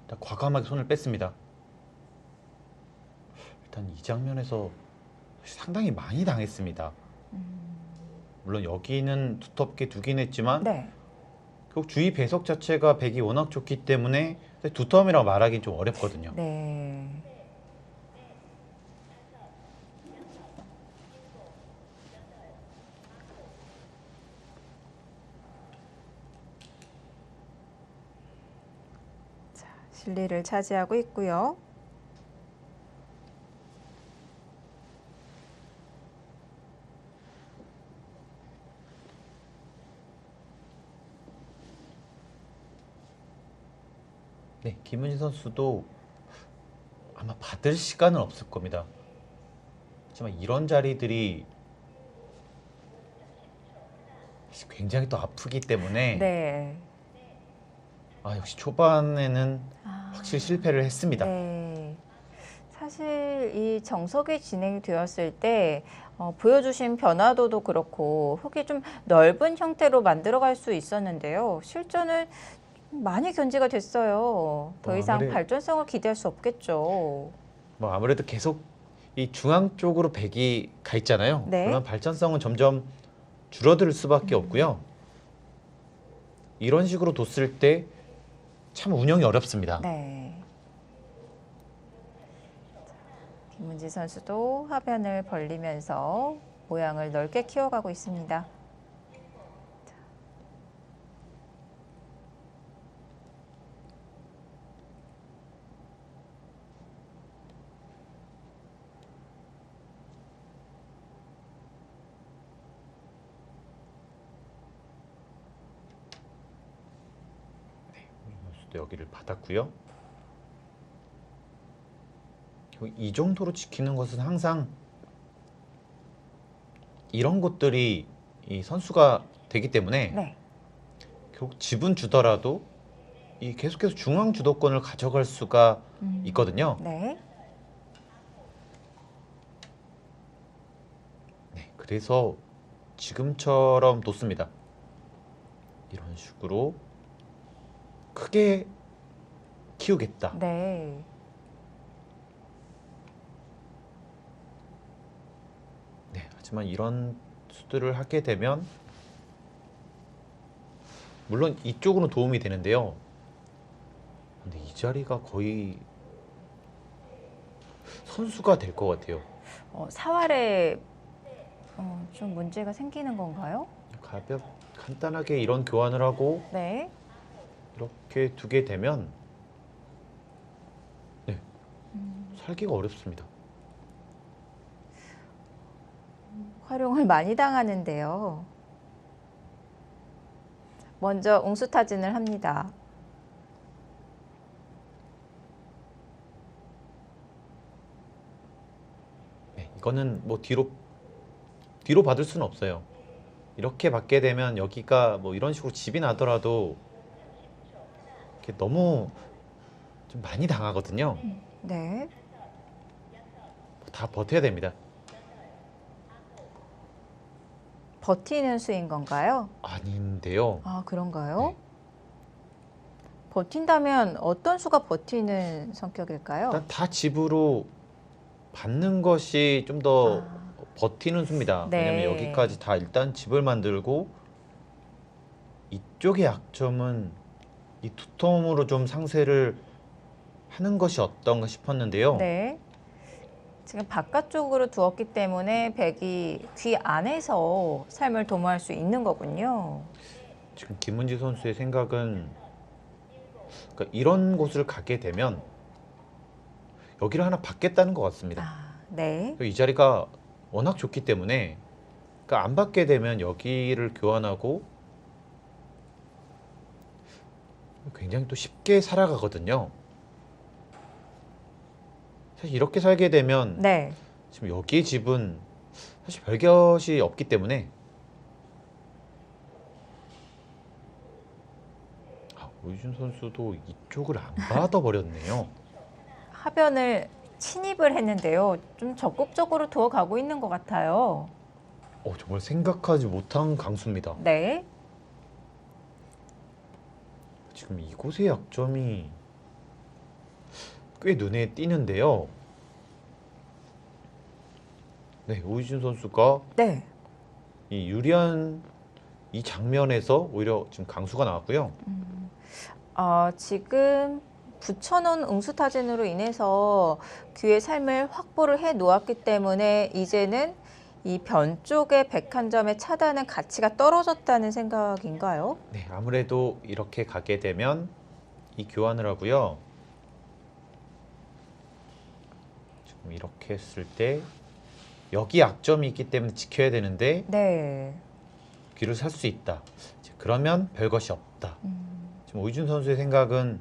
일단 과감하게 손을 뺐습니다. 일단 이 장면에서 상당히 많이 당했습니다. 물론 여기는 두텁게 두긴 했지만 네. 결국 주위 배석 자체가 백이 워낙 좋기 때문에 두텀이라고 말하기는 좀 어렵거든요. 네. 자, 실리를 차지하고 있고요. 네, 김은지 선수도 아마 받을 시간은 없을 겁니다. 하지만 이런 자리들이 굉장히 또 아프기 때문에 네. 역시 초반에는 확실히 실패를 했습니다. 네. 사실 이 정석이 진행이 되었을 때 보여주신 변화도도 그렇고 흙이 좀 넓은 형태로 만들어갈 수 있었는데요. 실전은 많이 견제가 됐어요. 더 이상 아무래도- 발전성을 기대할 수 없겠죠. 뭐 아무래도 계속 이 중앙 쪽으로 백이 가 있잖아요. 네. 그러면 발전성은 점점 줄어들 수밖에 없고요. 이런 식으로 뒀을 때 참 운영이 어렵습니다. 네. 김문지 선수도 화변을 벌리면서 모양을 넓게 키워가고 있습니다. 선수도 여기를 받았고요. 이 정도로 지키는 것은 항상 이런 것들이 이 선수가 되기 때문에 네. 결국 집은 주더라도 이 계속해서 중앙 주도권을 가져갈 수가 있거든요. 네. 네, 그래서 지금처럼 뒀습니다. 이런 식으로 크게 키우겠다. 네. 네, 하지만 이런 수들을 하게 되면 물론 이쪽으로 도움이 되는데요. 근데 이 자리가 거의 선수가 될 것 같아요. 사활에 좀 문제가 생기는 건가요? 간단하게 이런 교환을 하고 네. 이렇게 두게 되면 네, 살기가 어렵습니다. 활용을 많이 당하는데요. 먼저 웅수타진을 합니다. 네, 이거는 뭐 뒤로 받을 수는 없어요. 이렇게 받게 되면 여기가 뭐 이런 식으로 집이 나더라도 이렇게 너무 좀 많이 당하거든요. 네. 다 버텨야 됩니다. 버티는 수인 건가요? 아닌데요. 아, 그런가요? 네. 버틴다면 어떤 수가 버티는 성격일까요? 일단 다 집으로 받는 것이 좀 더 버티는 수입니다. 네. 왜냐면 여기까지 다 일단 집을 만들고 이쪽의 약점은 이 두텀으로 좀 상쇄를 하는 것이 어떤가 싶었는데요. 네. 지금 바깥쪽으로 두었기 때문에 백이 귀 안에서 삶을 도모할 수 있는 거군요. 지금 김은지 선수의 생각은 그러니까 이런 곳을 가게 되면 여기를 하나 받겠다는 것 같습니다. 네. 이 자리가 워낙 좋기 때문에 그러니까 안 받게 되면 여기를 교환하고 굉장히 또 쉽게 살아가거든요. 사실 이렇게 살게 되면 네. 지금 여기 집은 사실 별것이 없기 때문에 오유준 선수도 이쪽을 안 받아버렸네요. 하변을 침입을 했는데요. 좀 적극적으로 두어가고 있는 것 같아요. 정말 생각하지 못한 강수입니다. 네. 지금 이곳의 약점이 꽤 눈에 띄는데요. 네, 오이준 선수가 네. 이 유리한 이 장면에서 오히려 지금 강수가 나왔고요. 지금 붙여놓은 응수타진으로 인해서 귀의 삶을 확보를 해 놓았기 때문에 이제는 이 변 쪽의 101점의 차단은 가치가 떨어졌다는 생각인가요? 네, 아무래도 이렇게 가게 되면 이 교환을 하고요. 지금 이렇게 했을 때 여기 약점이 있기 때문에 지켜야 되는데 네. 귀를 살 수 있다. 이제 그러면 별것이 없다. 지금 오이준 선수의 생각은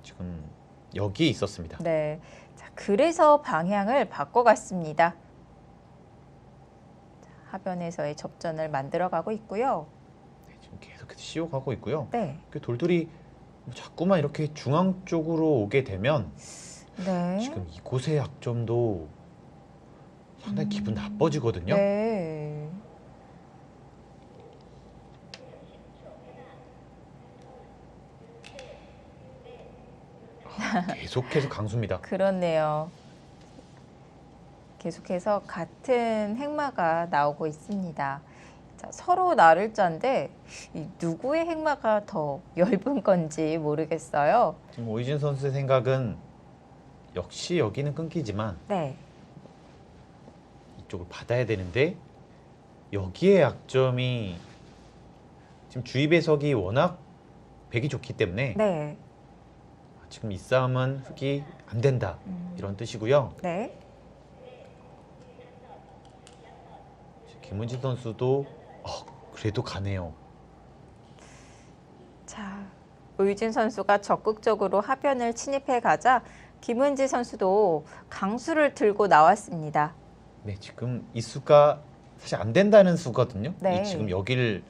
지금 여기에 있었습니다. 네. 자, 그래서 방향을 바꿔갔습니다. 자, 하변에서의 접전을 만들어가고 있고요. 네, 지금 계속해서 씌워가고 있고요. 네. 그 돌들이 자꾸만 이렇게 중앙 쪽으로 오게 되면 네. 지금 이곳의 약점도 상당히 기분 나빠지거든요. 네. 계속해서 강수입니다. 그렇네요. 계속해서 같은 행마가 나오고 있습니다. 자, 서로 나를 자인데 이 누구의 행마가 더 엷은 건지 모르겠어요. 지금 오이준 선수의 생각은 역시 여기는 끊기지만 네. 이쪽을 받아야 되는데 여기에 약점이 지금 주위 배석이 워낙 백이 좋기 때문에 네. 지금 이 싸움은 흑이 안 된다 이런 뜻이고요. 네. 김은지 선수도 그래도 가네요. 자, 오유진 선수가 적극적으로 하변을 침입해 가자 김은지 선수도 강수를 들고 나왔습니다. 네, 지금 이 수가 사실 안 된다는 수거든요. 네. 이 지금 여기를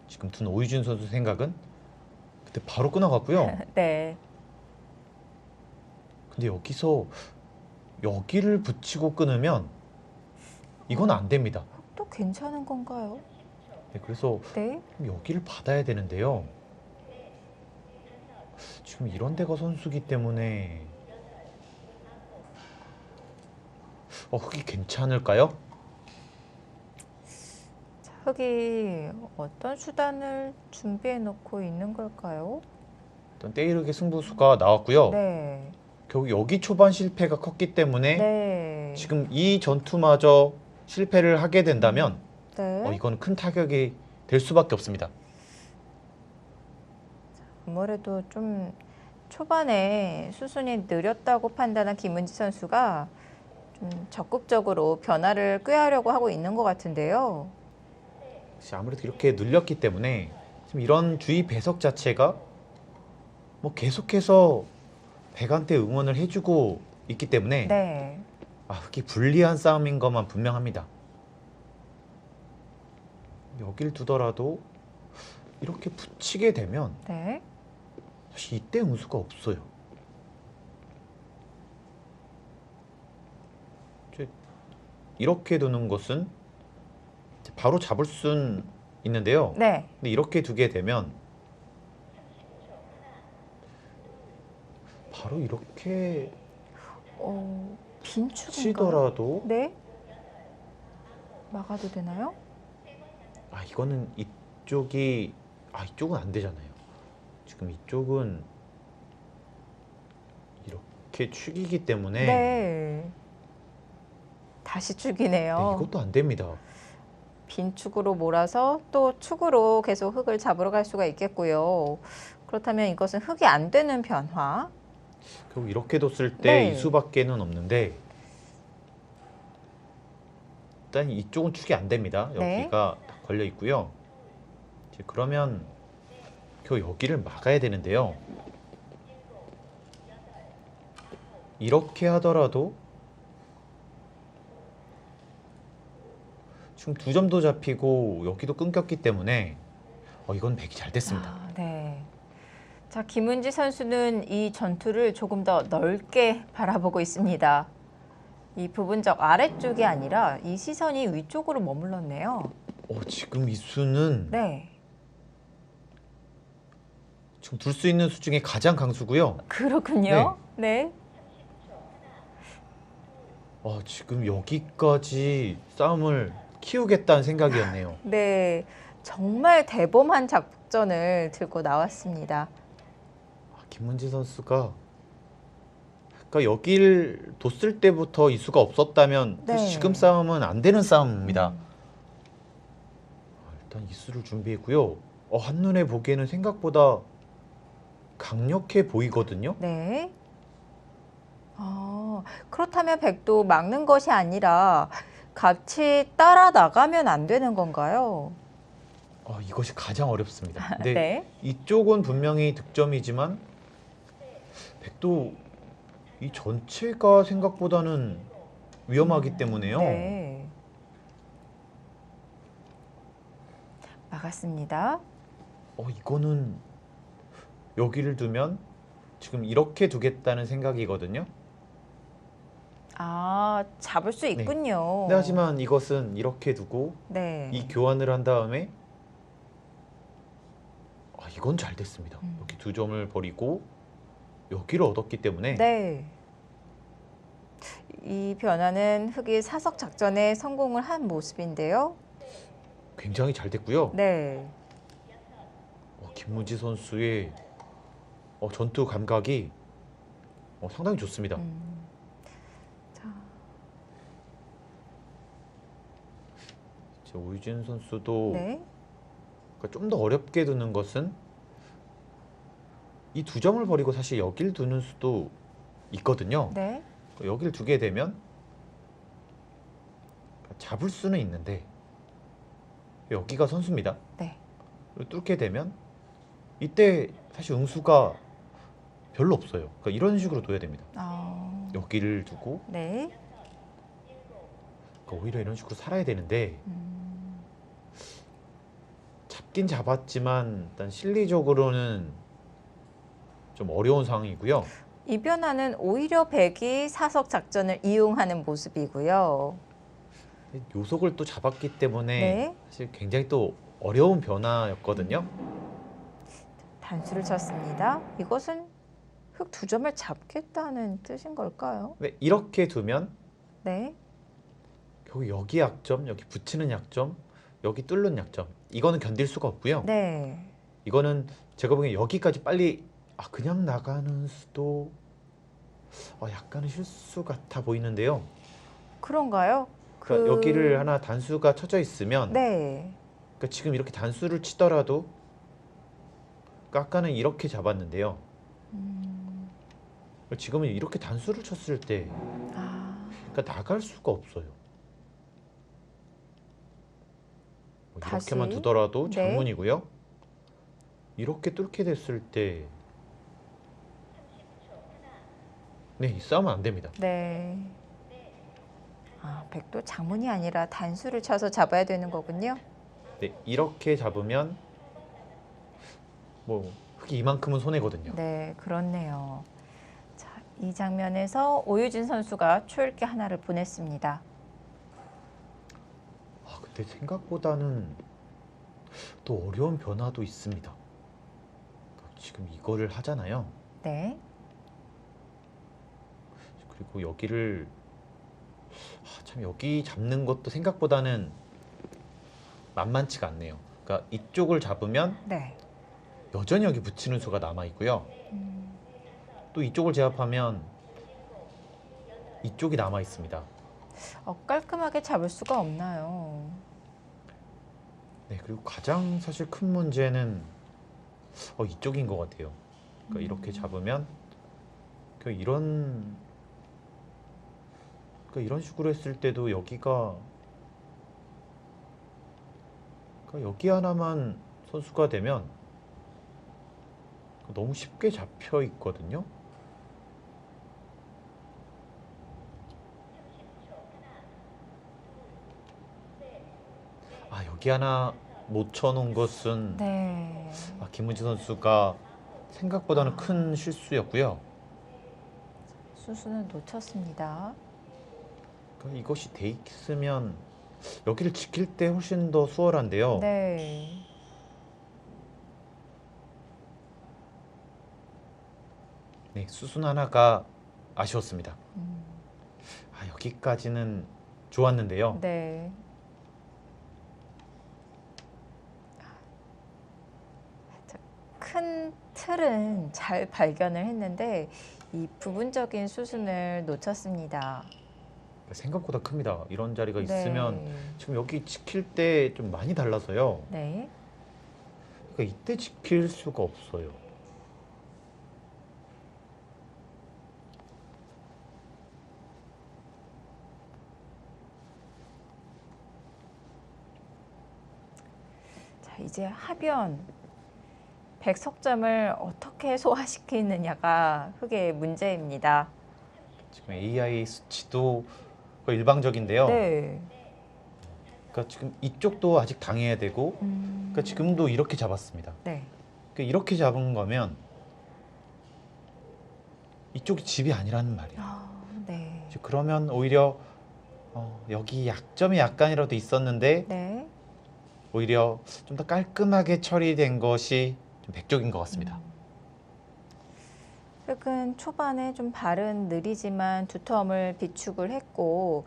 지금 둔 오유준 선수 생각은 그때 바로 끊어갔고요. 네. 근데 여기서 여기를 붙이고 끊으면 이건 안 됩니다. 또 괜찮은 건가요? 네, 그래서 네. 여기를 받아야 되는데요. 지금 이런 데가 선수기 때문에 흑이 괜찮을까요? 자, 흑이 어떤 수단을 준비해 놓고 있는 걸까요? 일단 때이르게 승부수가 나왔고요. 네. 결국 여기 초반 실패가 컸기 때문에 네. 지금 이 전투마저 실패를 하게 된다면 네. 이건 큰 타격이 될 수밖에 없습니다. 아무래도 좀 초반에 수순이 느렸다고 판단한 김은지 선수가 좀 적극적으로 변화를 꾀하려고 하고 있는 것 같은데요. 아무래도 이렇게 눌렸기 때문에 지금 이런 주위 배석 자체가 뭐 계속해서 백한테 응원을 해주고 있기 때문에 네. 흑이 불리한 싸움인 것만 분명합니다. 여길 두더라도 이렇게 붙이게 되면 네. 사실 이때 응수가 없어요. 이렇게 두는 것은 바로 잡을 순 있는데요. 네. 근데 이렇게 두게 되면 바로 이렇게 빈축인가요? 치더라도 네. 막아도 되나요? 이거는 이쪽이 이쪽은 안 되잖아요. 지금 이쪽은 이렇게 축이기 때문에 네. 다시 축이네요. 네, 이것도 안 됩니다. 빈축으로 몰아서 또 축으로 계속 흑을 잡으러 갈 수가 있겠고요. 그렇다면 이것은 흑이 안 되는 변화. 결국 이렇게 뒀을 때 네. 이 수밖에는 없는데 일단 이쪽은 축이 안 됩니다. 네. 여기가 다 걸려 있고요. 이제 그러면 결국 여기를 막아야 되는데요. 이렇게 하더라도 지금 2점도 잡히고 여기도 끊겼기 때문에 이건 백이 잘 됐습니다. 네. 자, 김은지 선수는 이 전투를 조금 더 넓게 바라보고 있습니다. 이 부분적 아래쪽이 아니라 이 시선이 위쪽으로 머물렀네요. 지금 이 수는 네. 지금 둘 수 있는 수 중에 가장 강수고요. 그렇군요. 네. 지금 여기까지 싸움을 키우겠다는 생각이었네요. 네. 정말 대범한 작전을 들고 나왔습니다. 김문지 선수가 그러니까 여길 뒀을 때부터 이 수가 없었다면 네. 지금 싸움은 안 되는 싸움입니다. 일단 이 수를 준비했고요. 한눈에 보기에는 생각보다 강력해 보이거든요. 네. 그렇다면 백도 막는 것이 아니라 같이 따라 나가면 안 되는 건가요? 이것이 가장 어렵습니다. 근데 네. 이쪽은 분명히 득점이지만 백도 이 전체가 생각보다는 위험하기 때문에요. 네. 막았습니다. 이거는 여기를 두면 지금 이렇게 두겠다는 생각이거든요. 잡을 수 있군요. 네, 하지만 이것은 이렇게 두고 네. 이 교환을 한 다음에 이건 잘 됐습니다. 여기 두 점을 버리고 여기를 얻었기 때문에 네. 이 변화는 흑이 사석 작전에 성공을 한 모습인데요. 굉장히 잘 됐고요. 네. 김무지 선수의 전투 감각이 상당히 좋습니다. 자, 이제 오유진 선수도 네. 좀 더 어렵게 두는 것은 이 두 점을 버리고 사실 여길 두는 수도 있거든요. 네. 여길 두게 되면 잡을 수는 있는데 여기가 선수입니다. 네. 뚫게 되면 이때 사실 응수가 별로 없어요. 그러니까 이런 식으로 둬야 됩니다. 여기를 두고 네. 오히려 이런 식으로 살아야 되는데 잡긴 잡았지만 일단 실리적으로는 좀 어려운 상황이고요. 이 변화는 오히려 백이 사석 작전을 이용하는 모습이고요. 요속을 또 잡았기 때문에 네. 사실 굉장히 또 어려운 변화였거든요. 단수를 쳤습니다. 이것은 흑 두 점을 잡겠다는 뜻인 걸까요? 근데 이렇게 두면 네. 결국 여기 약점, 여기 붙이는 약점, 여기 뚫는 약점 이거는 견딜 수가 없고요. 네. 이거는 제가 보기엔 여기까지 빨리 그냥 나가는 수도 약간은 실수 같아 보이는데요. 그런가요? 그러니까 여기를 하나 단수가 쳐져 있으면 네. 그러니까 지금 이렇게 단수를 치더라도 아까는 이렇게 잡았는데요. 지금은 이렇게 단수를 쳤을 때 그러니까 나갈 수가 없어요. 이렇게만 다시? 두더라도 네. 장문이고요. 이렇게 뚫게 됐을 때 이 싸움은 안 됩니다. 네. 백도 장문이 아니라 단수를 쳐서 잡아야 되는 거군요. 네, 이렇게 잡으면 흑이 이만큼은 손해거든요. 네, 그렇네요. 자, 이 장면에서 오유진 선수가 초읽기 하나를 보냈습니다. 근데 생각보다는 또 어려운 변화도 있습니다. 지금 이거를 하잖아요. 네. 그리고 여기를 참 여기 잡는 것도 생각보다는 만만치가 않네요. 그러니까 이쪽을 잡으면 네. 여전히 여기 붙이는 수가 남아 있고요. 또 이쪽을 제압하면 이쪽이 남아 있습니다. 깔끔하게 잡을 수가 없나요? 네, 그리고 가장 사실 큰 문제는 이쪽인 것 같아요. 그러니까 이렇게 잡으면 이런 식으로 했을 때도 여기가 여기 하나만 선수가 되면 너무 쉽게 잡혀 있거든요. 여기 하나 못 쳐놓은 것은 네. 김문지 선수가 생각보다는 큰 실수였고요. 수수는 놓쳤습니다. 이것이 돼 있으면 여기를 지킬 때 훨씬 더 수월한데요. 네. 네, 수순 하나가 아쉬웠습니다. 음, 여기까지는 좋았는데요. 네. 큰 틀은 잘 발견을 했는데 이 부분적인 수순을 놓쳤습니다. 생각보다 큽니다. 이런 자리가 네. 있으면 지금 여기 지킬 때 좀 많이 달라서요. 네. 그러니까 이때 지킬 수가 없어요. 자, 이제 하변 백석점을 어떻게 소화시키느냐가 흑의 문제입니다. 지금 AI 수치도 거의 일방적인데요. 네. 그러니까 지금 이쪽도 아직 당해야 되고, 그러니까 지금도 이렇게 잡았습니다. 네. 그러니까 이렇게 잡은 거면 이쪽이 집이 아니라는 말이에요. 네. 그러면 오히려 여기 약점이 약간이라도 있었는데 네. 오히려 좀 더 깔끔하게 처리된 것이 좀 백쪽인 것 같습니다. 흑은 초반에 좀 발은 느리지만 두텀을 비축을 했고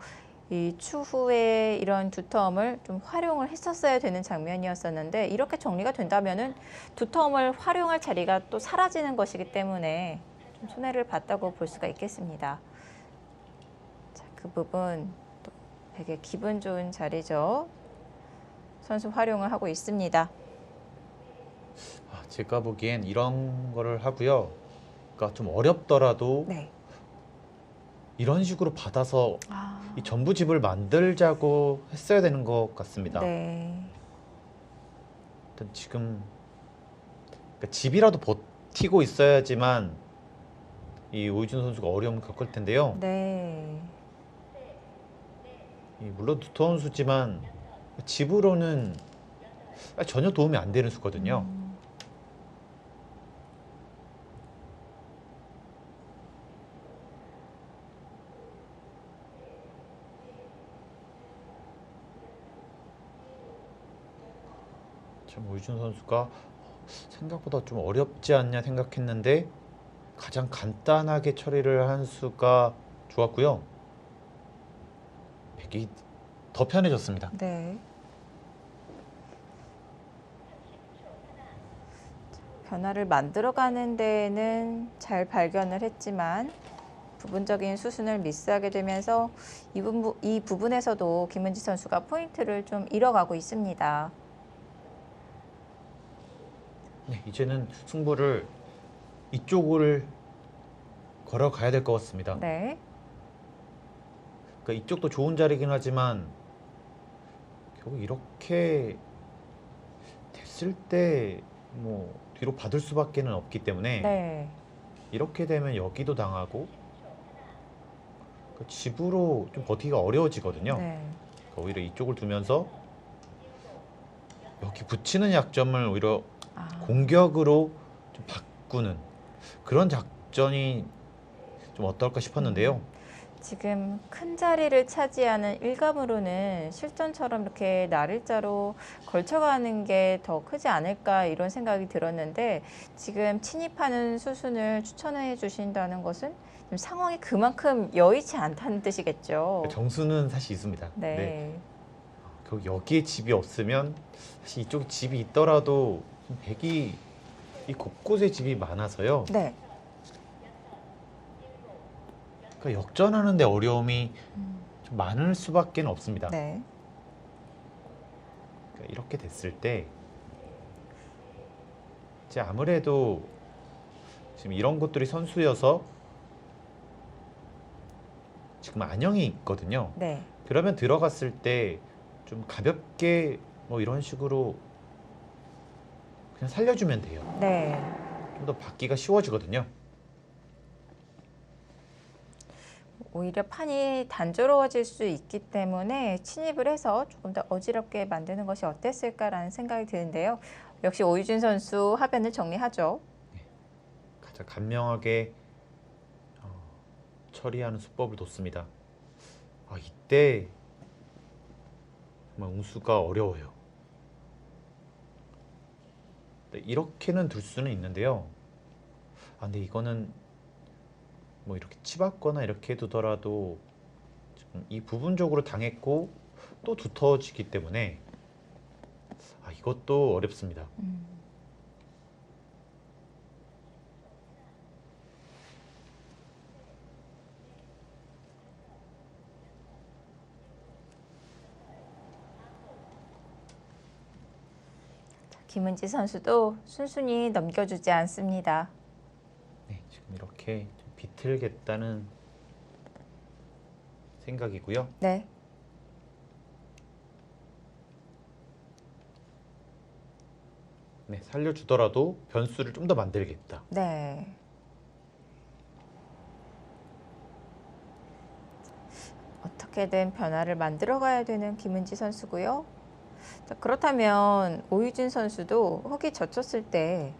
이 추후에 이런 두텀을 좀 활용을 했었어야 되는 장면이었었는데 이렇게 정리가 된다면은 두텀을 활용할 자리가 또 사라지는 것이기 때문에 좀 손해를 봤다고 볼 수가 있겠습니다. 자, 그 부분 또 되게 기분 좋은 자리죠. 선수 활용을 하고 있습니다. 제가 보기엔 이런 거를 하고요. 그러니까 좀 어렵더라도 네. 이런 식으로 받아서 아, 이 전부 집을 만들자고 했어야 되는 것 같습니다. 네. 일단 지금 그러니까 집이라도 버티고 있어야지만 이 오이준 선수가 어려움을 겪을 텐데요. 네. 물론 두터운 수지만 집으로는 전혀 도움이 안 되는 수거든요. 참 오이준 선수가 생각보다 좀 어렵지 않냐 생각했는데 가장 간단하게 처리를 한 수가 좋았고요. 백이 더 편해졌습니다. 네. 변화를 만들어가는 데에는 잘 발견을 했지만 부분적인 수순을 미스하게 되면서 이 부분에서도 김은지 선수가 포인트를 좀 잃어가고 있습니다. 네, 이제는 승부를 이쪽을 걸어가야 될 것 같습니다. 네. 그러니까 이쪽도 좋은 자리긴 하지만 결국 이렇게 됐을 때 뭐 뒤로 받을 수밖에는 없기 때문에 네. 이렇게 되면 여기도 당하고 집으로 좀 버티기가 어려워지거든요. 네. 그러니까 오히려 이쪽을 두면서 여기 붙이는 약점을 오히려 공격으로 좀 바꾸는 그런 작전이 좀 어떨까 싶었는데요. 지금 큰 자리를 차지하는 일감으로는 실전처럼 이렇게 나를자로 걸쳐가는 게 더 크지 않을까 이런 생각이 들었는데 지금 침입하는 수순을 추천해 주신다는 것은 지금 상황이 그만큼 여의치 않다는 뜻이겠죠. 정수는 사실 있습니다. 네. 결국 여기에 집이 없으면 사실 이쪽에 집이 있더라도 백이 이 곳곳에 집이 많아서요. 네. 그러니까 역전하는데 어려움이 좀 많을 수밖에 없습니다. 네. 그러니까 이렇게 됐을 때 이제 아무래도 지금 이런 것들이 선수여서 지금 안영이 있거든요. 네. 그러면 들어갔을 때 좀 가볍게 뭐 이런 식으로 그냥 살려주면 돼요. 네. 좀 더 받기가 쉬워지거든요. 오히려 판이 단조로워질 수 있기 때문에 침입을 해서 조금 더 어지럽게 만드는 것이 어땠을까라는 생각이 드는데요. 역시 오유진 선수 하변을 정리하죠. 가장 간명하게 처리하는 수법을 뒀습니다. 이때 정말 웅수가 어려워요. 이렇게는 둘 수는 있는데요. 근데 이거는 뭐 이렇게 치받거나 이렇게 해두더라도 지금 이 부분적으로 당했고 또 두터워지기 때문에 이것도 어렵습니다. 김은지 선수도 순순히 넘겨주지 않습니다. 네, 지금 이렇게 좀 비틀겠다는 생각이고요. 네. 네, 살려주더라도 변수를 좀 더 만들겠다. 네. 어떻게든 변화를 만들어 가야 되는 김은지 선수고요. 자, 그렇다면 오유진 선수도 흙이 젖혔을 때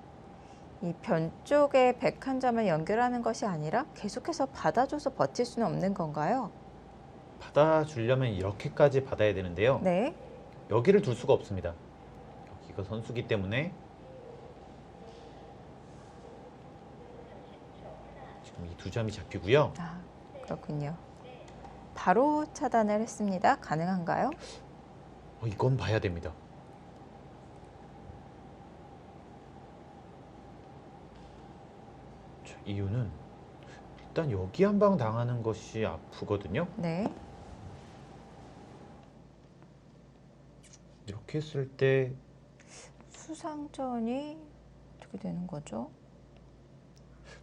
이 변 쪽에 101점을 연결하는 것이 아니라 계속해서 받아줘서 버틸 수는 없는 건가요? 받아주려면 이렇게까지 받아야 되는데요. 네. 여기를 둘 수가 없습니다. 여기가 선수기 때문에 지금 이 두 점이 잡히고요. 아, 그렇군요. 바로 차단을 했습니다. 가능한가요? 이건 봐야 됩니다. 자, 이유는 일단 여기 한 방 당하는 것이 아프거든요. 네. 이렇게 했을 때 수상전이 어떻게 되는 거죠?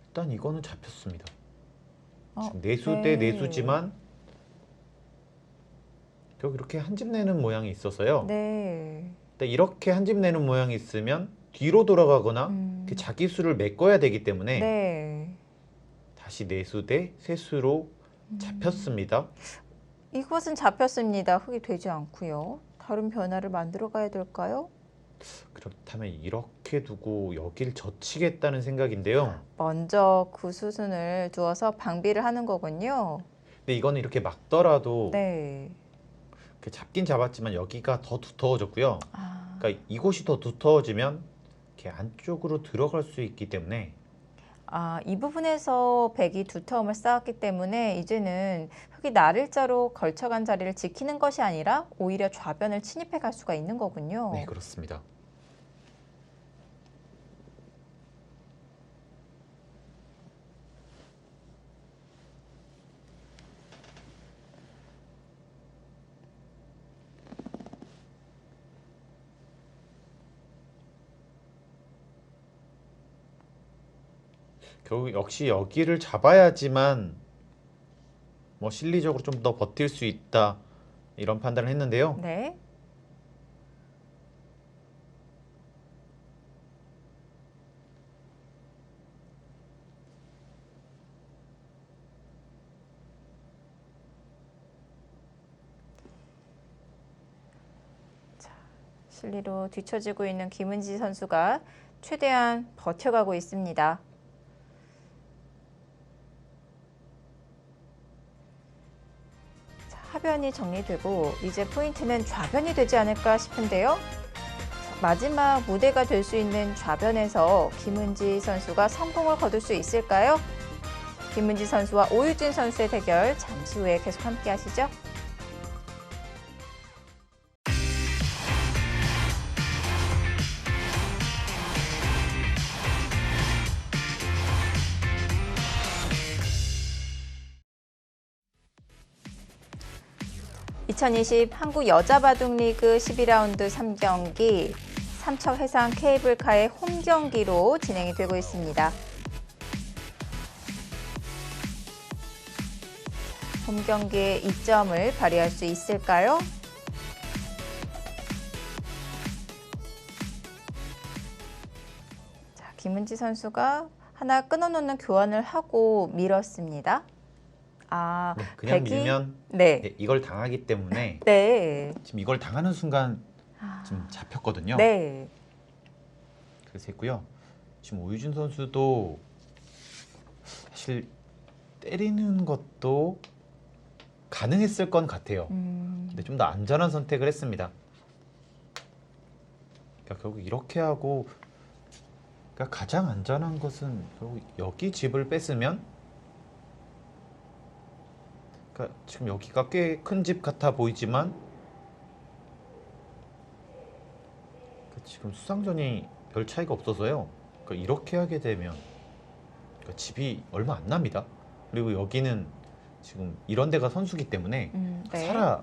일단 이거는 잡혔습니다. 어, 지금 내수 대 네. 내수지만 결국 이렇게 한 집 내는 모양이 있어서요. 네. 근데 이렇게 한 집 내는 모양이 있으면 뒤로 돌아가거나 그 자기 수를 메꿔야 되기 때문에 네. 다시 내수 대 세수로 잡혔습니다. 이것은 잡혔습니다. 흙이 되지 않고요. 다른 변화를 만들어 가야 될까요? 그렇다면 이렇게 두고 여길 젖히겠다는 생각인데요. 먼저 그 수순을 두어서 방비를 하는 거군요. 근데 이거는 이렇게 막더라도 네. 그 잡긴 잡았지만 여기가 더 두터워졌고요. 아, 그러니까 이곳이 더 두터워지면 이렇게 안쪽으로 들어갈 수 있기 때문에 이 부분에서 백이 두터움을 쌓았기 때문에 이제는 흙이 나를자로 걸쳐간 자리를 지키는 것이 아니라 오히려 좌변을 침입해 갈 수가 있는 거군요. 네, 그렇습니다. 결국 역시 여기를 잡아야지만 뭐 실리적으로 좀 더 버틸 수 있다 이런 판단을 했는데요. 네. 실리로 뒤처지고 있는 김은지 선수가 최대한 버텨가고 있습니다. 자, 하변이 정리되고 이제 포인트는 좌변이 되지 않을까 싶은데요. 자, 마지막 무대가 될 수 있는 좌변에서 김은지 선수가 성공을 거둘 수 있을까요? 김은지 선수와 오유진 선수의 대결 잠시 후에 계속 함께 하시죠. (2020) 한국 여자바둑리그 12라운드 3경기 삼척 해상 케이블카의 홈 경기로 진행이 되고 있습니다. 홈 경기에 이점을 발휘할 수 있을까요? 자, 김은지 선수가 하나 끊어놓는 교환을 하고 밀었습니다. 네, 그냥 백이- 밀면 네. 네, 이걸 당하기 때문에 네. 지금 이걸 당하는 순간 지금 잡혔거든요. 네. 그래서 했고요. 지금 오유진 선수도 사실 때리는 것도 가능했을 건 같아요. 근데 좀 더 안전한 선택을 했습니다. 그러니까 결국 이렇게 하고 그러니까 가장 안전한 것은 결국 여기 집을 뺐으면 그러니까 지금 여기가 꽤 큰 집 같아 보이지만 지금 수상전이 별 차이가 없어서요. 그러니까 이렇게 하게 되면 그러니까 집이 얼마 안 납니다. 그리고 여기는 지금 이런 데가 선수기 때문에 네. 살아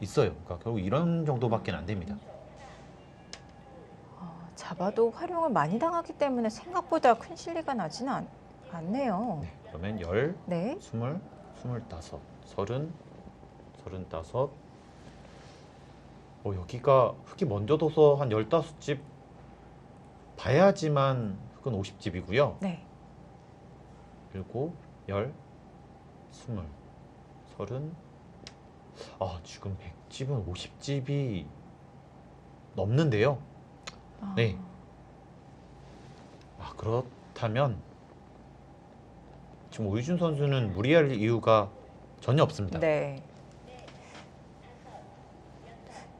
있어요. 그러니까 결국 이런 정도밖에 안 됩니다. 잡아도 활용을 많이 당하기 때문에 생각보다 큰 실리가 나지는 않네요. 네, 그러면 10, 네. 20, 25, 30, 35. 여기가 흙이 먼저 둬서 한 15집 봐야지만 흙은 50집이고요. 네. 그리고 10, 20, 30. 지금 100집은 50집이 넘는데요. 네. 그렇다면 지금 오유준 선수는 무리할 이유가 전혀 없습니다. 네.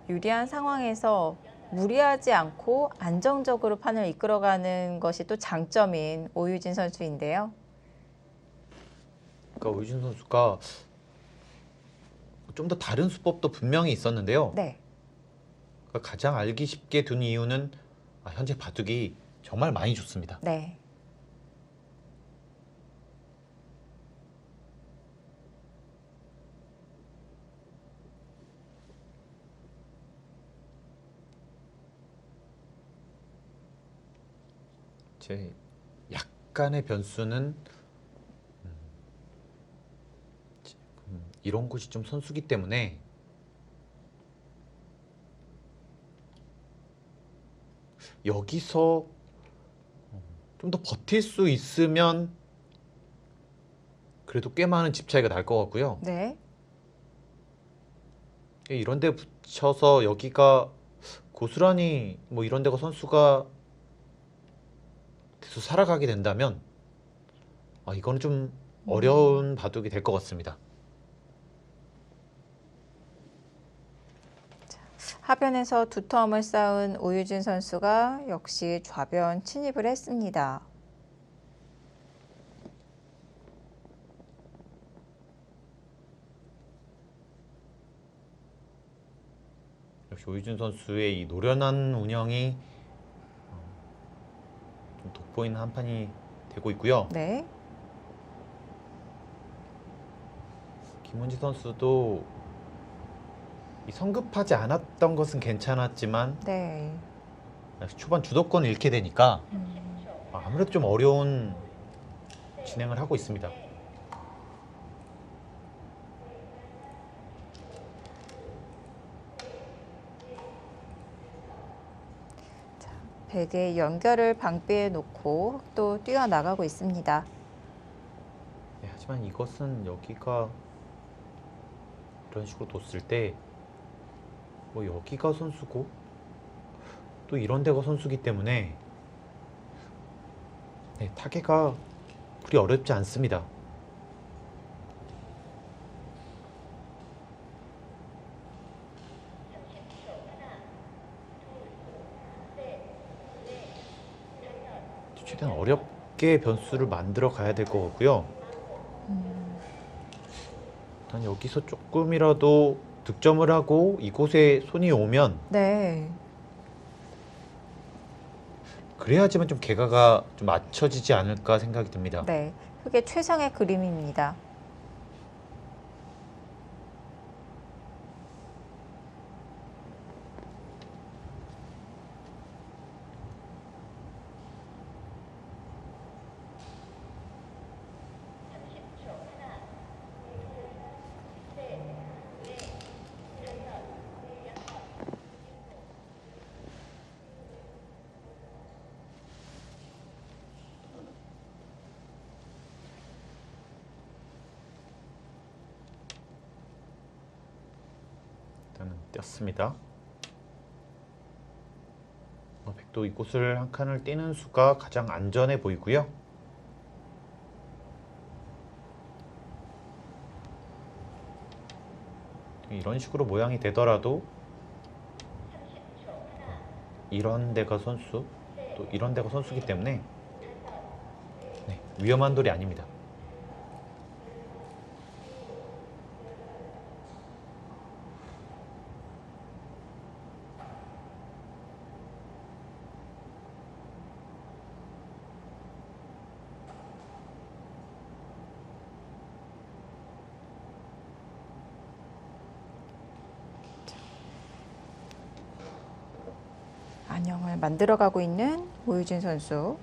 유리한 상황에서 무리하지 않고 안정적으로 판을 이끌어가는 것이 또 장점인 오유진 선수인데요. 그러니까 오유준 선수가 좀 더 다른 수법도 분명히 있었는데요. 네. 그러니까 가장 알기 쉽게 둔 이유는 현재 바둑이 정말 많이 좋습니다. 네. 제 약간의 변수는 이런 곳이 좀 선수기 때문에 여기서 좀 더 버틸 수 있으면 그래도 꽤 많은 집 차이가 날 것 같고요. 네. 이런 데 붙여서 여기가 고스란히 뭐 이런 데가 선수가 계속 살아가게 된다면 이거는 좀 어려운 바둑이 될 것 같습니다. 하변에서 두터움을 쌓은 오유진 선수가 역시 좌변 침입을 했습니다. 역시 오유준 선수의 이 노련한 운영이 좀 돋보이는 한 판이 되고 있고요. 네. 김은지 선수도 이 성급하지 않았던 것은 괜찮았지만 네. 초반 주도권을 잃게 되니까 아무래도 좀 어려운 진행을 하고 있습니다. 백의 연결을 방비해 놓고 또 뛰어나가고 있습니다. 네, 하지만 이것은 여기가 이런 식으로 뒀을 때 뭐 여기가 선수고 또 이런 데가 선수기 때문에 타개가 그리 어렵지 않습니다. 최대한 어렵게 변수를 만들어 가야 될 것 같고요. 일단 여기서 조금이라도 득점을 하고 이곳에 손이 오면 네. 그래야지만 좀 개가가 좀 맞춰지지 않을까 생각이 듭니다. 네. 그게 최상의 그림입니다. 일단은 띄었습니다. 백도 이곳을 한 칸을 띄는 수가 가장 안전해 보이고요. 이런 식으로 모양이 되더라도 이런 데가 선수, 또 이런 데가 선수기 때문에 위험한 돌이 아닙니다. 안녕을 만들어가고 있는 오유진 선수.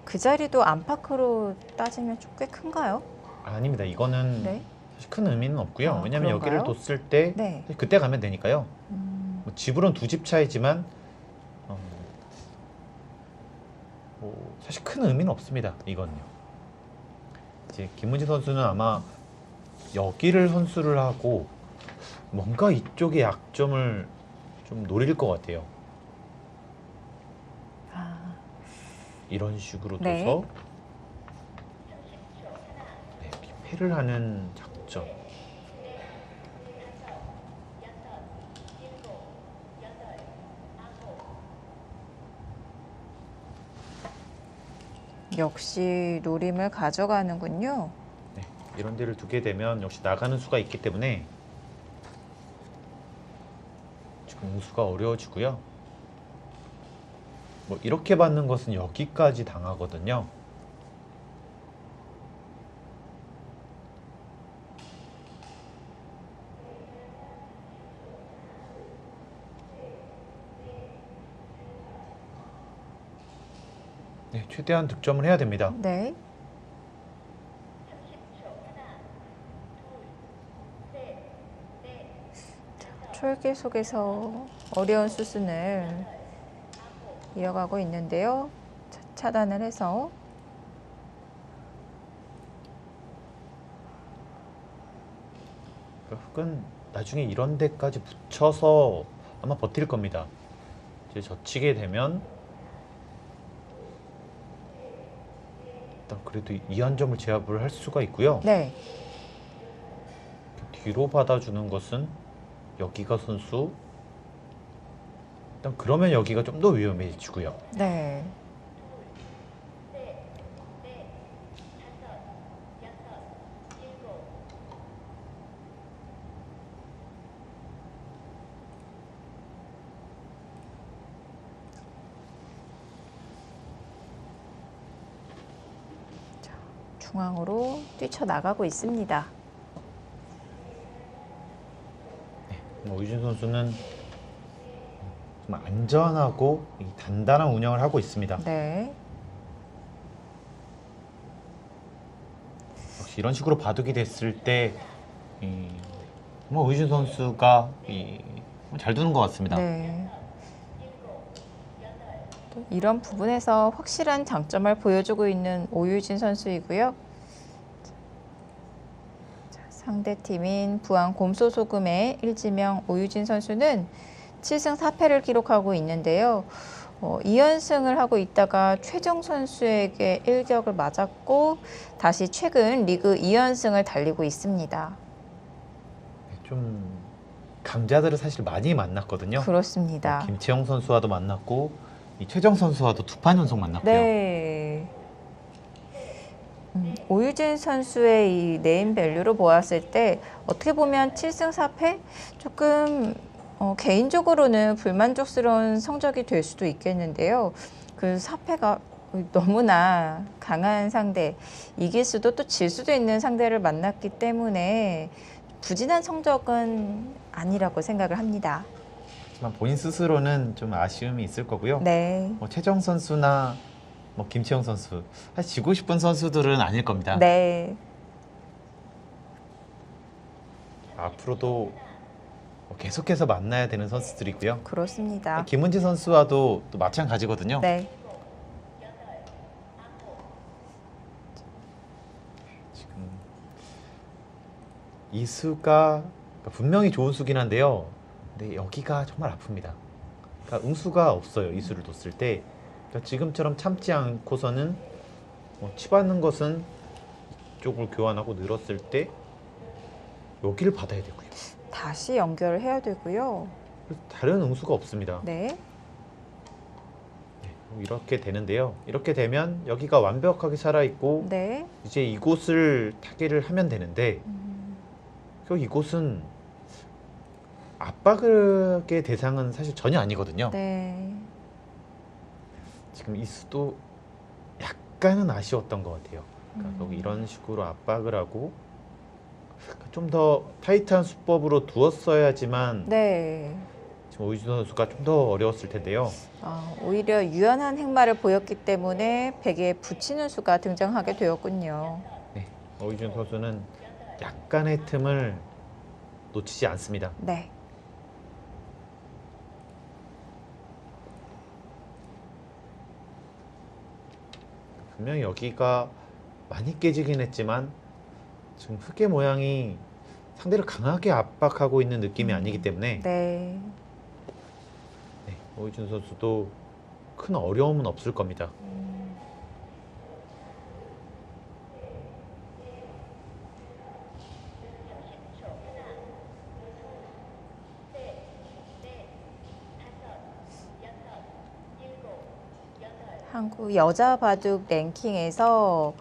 그 자리도 안팎으로 따지면 좀 꽤 큰가요? 아닙니다. 이거는 네. 사실 큰 의미는 없고요. 아, 왜냐하면 그런가요? 여기를 뒀을 때 네. 그때 가면 되니까요. 뭐 집으로는 2집 차이지만 뭐 사실 큰 의미는 없습니다. 이건요. 이제 김문지 선수는 아마 여기를 선수를 하고 뭔가 이쪽의 약점을 좀 노릴 것 같아요. 아, 이런 식으로 네. 둬서 네, 패를 하는 작전. 역시 노림을 가져가는군요. 네, 이런 데를 두게 되면 역시 나가는 수가 있기 때문에 지금 응수가 어려워지고요. 뭐 이렇게 받는 것은 여기까지 당하거든요. 네, 최대한 득점을 해야 됩니다. 네. 철기 속에서 어려운 수순을 이어가고 있는데요. 차단을 해서 흑은 나중에 이런 데까지 붙여서 아마 버틸 겁니다. 이제 젖히게 되면 일단 그래도 이 한 점을 제압을 할 수가 있고요. 네. 뒤로 받아주는 것은 여기가 선수. 일단 그러면 여기가 좀 더 위험해지고요. 네. 자, 중앙으로 뛰쳐나가고 있습니다. 오유진 선수는 정말 안전하고 이 단단한 운영을 하고 있습니다. 네. 역시 이런 식으로 바둑이 됐을 때 오유진 선수가 잘 두는 것 같습니다. 네. 또 이런 부분에서 확실한 장점을 보여주고 있는 오유진 선수이고요. 자, 상대팀인 부안 곰소소금의 일지명 오유진 선수는 7승 4패를 기록하고 있는데요. 2연승을 하고 있다가 최정 선수에게 일격을 맞았고 다시 최근 리그 2연승을 달리고 있습니다. 좀 강자들을 사실 많이 만났거든요. 그렇습니다. 김채영 선수와도 만났고 이 최정 선수와도 2판 연속 만났고요. 네. 오유진 선수의 이 네임 밸류로 보았을 때 어떻게 보면 7승 4패 조금 개인적으로는 불만족스러운 성적이 될 수도 있겠는데요. 그 4패가 너무나 강한 상대, 이길 수도 또 질 수도 있는 상대를 만났기 때문에 부진한 성적은 아니라고 생각을 합니다. 하지만 본인 스스로는 좀 아쉬움이 있을 거고요. 네. 뭐 최정 선수나 뭐 김채영 선수 사실 지고 싶은 선수들은 아닐 겁니다. 네. 앞으로도 계속해서 만나야 되는 선수들이고요. 그렇습니다. 김은지 선수와도 또 마찬가지거든요. 네. 지금 이 수가 분명히 좋은 수긴 한데요. 근데 여기가 정말 아픕니다. 그러니까 응수가 없어요. 이 수를 뒀을 때. 그러니까 지금처럼 참지 않고서는 치받는 것은 이쪽을 교환하고 늘었을 때 여기를 받아야 되고요. 다시 연결을 해야 되고요. 그래서 다른 응수가 없습니다. 네. 이렇게 되는데요. 이렇게 되면 여기가 완벽하게 살아있고 네. 이제 이곳을 타개를 하면 되는데 이곳은 압박의 대상은 사실 전혀 아니거든요. 네. 지금 이 수도 약간은 아쉬웠던 것 같아요. 그러니까 여기 이런 식으로 압박을 하고 좀 더 타이트한 수법으로 두었어야지만 네. 지금 오유진 선수가 좀 더 어려웠을 텐데요. 오히려 유연한 행마를 보였기 때문에 베개에 붙이는 수가 등장하게 되었군요. 네, 오유진 선수는 약간의 틈을 놓치지 않습니다. 네. 분명히 여기가 많이 깨지긴 했지만 지금 흑의 모양이 상대를 강하게 압박하고 있는 느낌이 아니기 때문에 네. 네, 오유진 선수도 큰 어려움은 없을 겁니다. 한국 여자 바둑 랭킹에서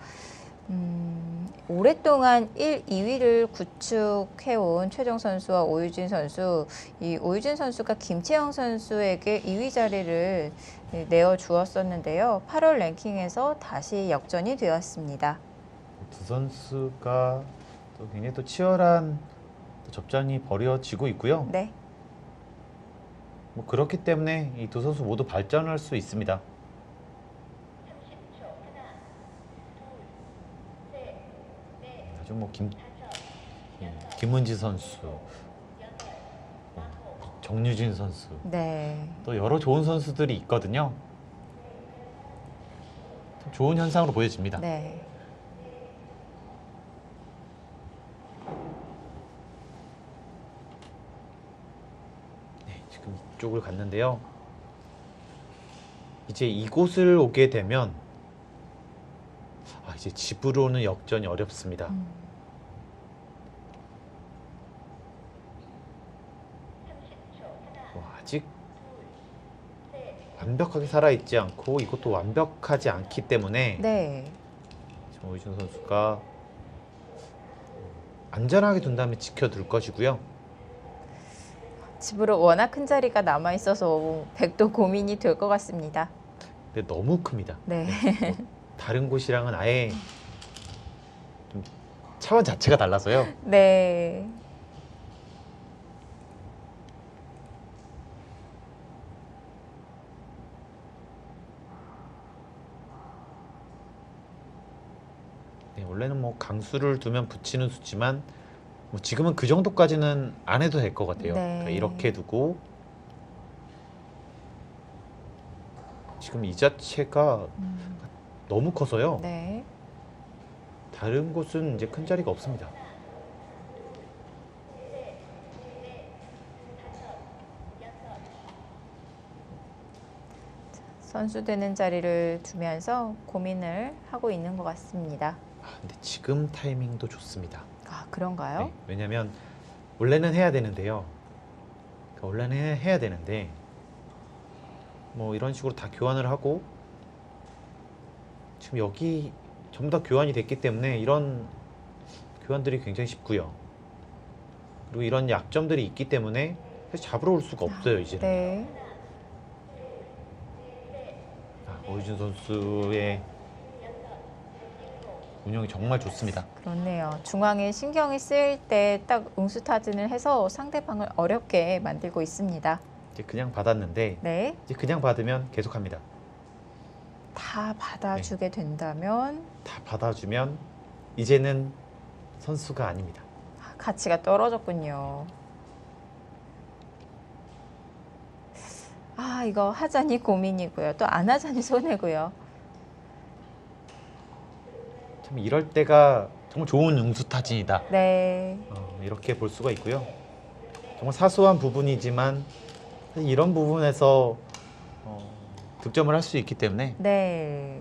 오랫동안 1, 2위를 구축해온 최정 선수와 오유진 선수, 이 오유진 선수가 김채영 선수에게 2위 자리를 내어주었었는데요. 8월 랭킹에서 다시 역전이 되었습니다. 두 선수가 또 굉장히 또 치열한 접전이 벌어지고 있고요. 네. 뭐 그렇기 때문에 이 두 선수 모두 발전할 수 있습니다. 아주 뭐 김은지 선수, 정유진 선수, 네. 또 여러 좋은 선수들이 있거든요. 참 좋은 현상으로 보여집니다. 네. 네, 지금 이쪽을 갔는데요. 이제 이곳을 오게 되면 이제 집으로는 역전이 어렵습니다. 아직 완벽하게 살아있지 않고 이것도 완벽하지 않기 때문에 네. 지금 오유진 선수가 안전하게 둔다면 지켜둘 것이고요. 집으로 워낙 큰 자리가 남아 있어서 백도 고민이 될 것 같습니다. 근데 너무 큽니다. 네. 뭐 다른 곳이랑은 아예 좀 차원 자체가 달라서요. 네. 네, 원래는 뭐 강수를 두면 붙이는 수지만 뭐 지금은 그 정도까지는 안 해도 될 것 같아요. 네. 그러니까 이렇게 두고 지금 이 자체가 너무 커서요. 네. 다른 곳은 이제 큰 자리가 없습니다. 선수 되는 자리를 두면서 고민을 하고 있는 것 같습니다. 근데 지금 타이밍도 좋습니다. 그런가요? 네, 왜냐면 원래는 해야 되는데요. 그러니까 원래는 해야 되는데 뭐 이런 식으로 다 교환을 하고 지금 여기 전부 다 교환이 됐기 때문에 이런 교환들이 굉장히 쉽고요. 그리고 이런 약점들이 있기 때문에 사실 잡으러 올 수가 없어요 이제는. 네. 오유진 선수의 운영이 정말 좋습니다. 그렇네요. 중앙에 신경이 쓰일 때 딱 응수타진을 해서 상대방을 어렵게 만들고 있습니다. 이제 그냥 받았는데 네. 이제 그냥 받으면 계속합니다. 다 받아주게 된다면 다 받아주면 이제는 선수가 아닙니다. 가치가 떨어졌군요. 이거 하자니 고민이고요. 또 안 하자니 손해고요. 참 이럴 때가 정말 좋은 응수타진이다. 네. 이렇게 볼 수가 있고요. 정말 사소한 부분이지만 사실 이런 부분에서 득점을 할 수 있기 때문에 네.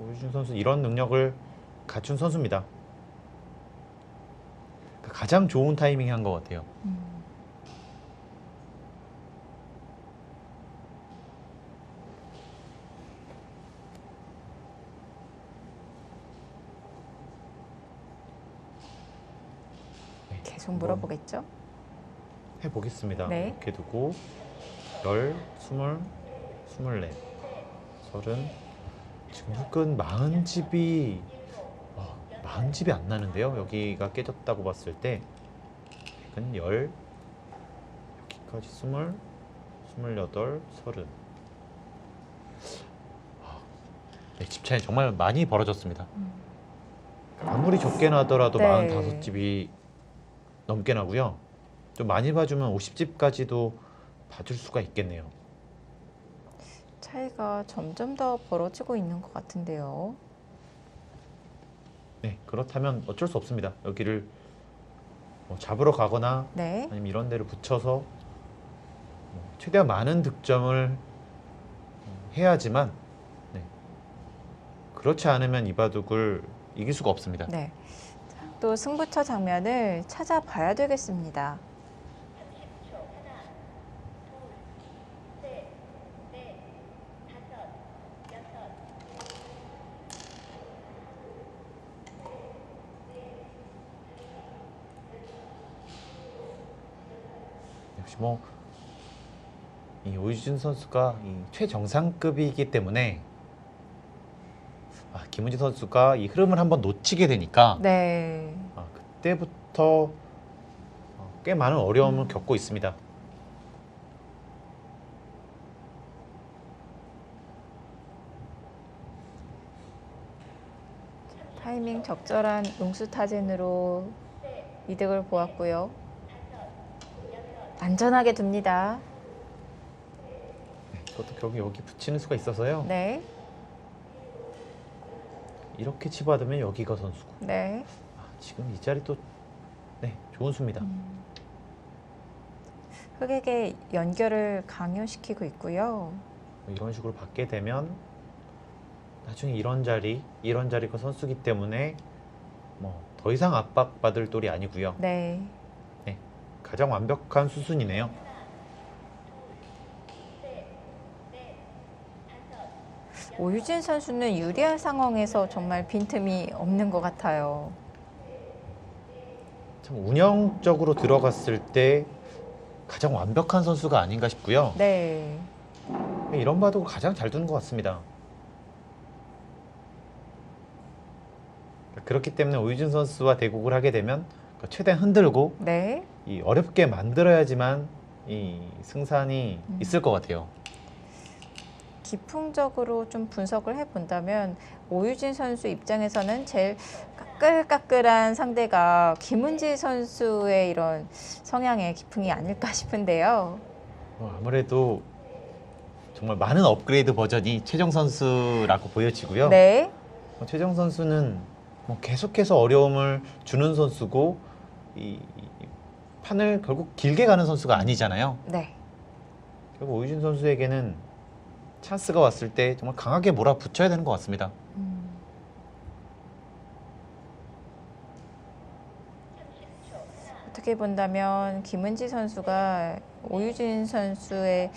오유진 선수 이런 능력을 갖춘 선수입니다. 그러니까 가장 좋은 타이밍에 한 것 같아요. 계속 물어보겠죠? 해보겠습니다. 네. 이렇게 두고 10, 20, 24, 30, 지금 흙은 40집이 40집이 안 나는데요. 여기가 깨졌다고 봤을 때 흙은 10, 여기까지 20, 28, 30. 네, 집 차이 정말 많이 벌어졌습니다. 아무리 적게 나더라도 네. 45집이 넘게 나고요. 좀 많이 봐주면 50집까지도 봐줄 수가 있겠네요. 차이가 점점 더 벌어지고 있는 것 같은데요. 네, 그렇다면 어쩔 수 없습니다. 여기를 잡으러 가거나 네. 아니면 이런 데를 붙여서 최대한 많은 득점을 해야지만, 네, 그렇지 않으면 이 바둑을 이길 수가 없습니다. 네. 자, 또 승부처 장면을 찾아봐야 되겠습니다. 역시 이 오유진 선수가 이 최정상급이기 때문에 김은지 선수가 이 흐름을 한번 놓치게 되니까 네. 그때부터 꽤 많은 어려움을 겪고 있습니다. 타이밍 적절한 용수타진으로 이득을 보았고요. 안전하게 둡니다. 그것도 결국 여기 붙이는 수가 있어서요. 네. 이렇게 치받으면 여기가 선수고. 네. 지금 이 자리 또 좋은 수입니다. 흑에게 연결을 강요시키고 있고요. 이런 식으로 받게 되면 나중에 이런 자리가 선수기 때문에 더 이상 압박받을 돌이 아니고요. 네. 가장 완벽한 수순이네요. 오유진 선수는 유리한 상황에서 정말 빈틈이 없는 것 같아요. 참 운영적으로 들어갔을 때 가장 완벽한 선수가 아닌가 싶고요. 네. 이런 바둑을 가장 잘 두는 것 같습니다. 그렇기 때문에 오유진 선수와 대국을 하게 되면 최대한 흔들고 네. 이 어렵게 만들어야지만 이 승산이 있을 것 같아요. 기풍적으로 좀 분석을 해본다면 오유진 선수 입장에서는 제일 까끌까끌한 상대가 김은지 선수의 이런 성향의 기풍이 아닐까 싶은데요. 아무래도 정말 많은 업그레이드 버전이 최정 선수라고 보여지고요. 네. 최정 선수는 계속해서 어려움을 주는 선수고 이 판을 결국 길게 가는 선수가 아니잖아요. 네. 결국 오유진 선수에게는 찬스가 왔을 때 정말 강하게 몰아붙여야 되는 것 같습니다. 어떻게 본다면 김은지 선수가 오유진 선수의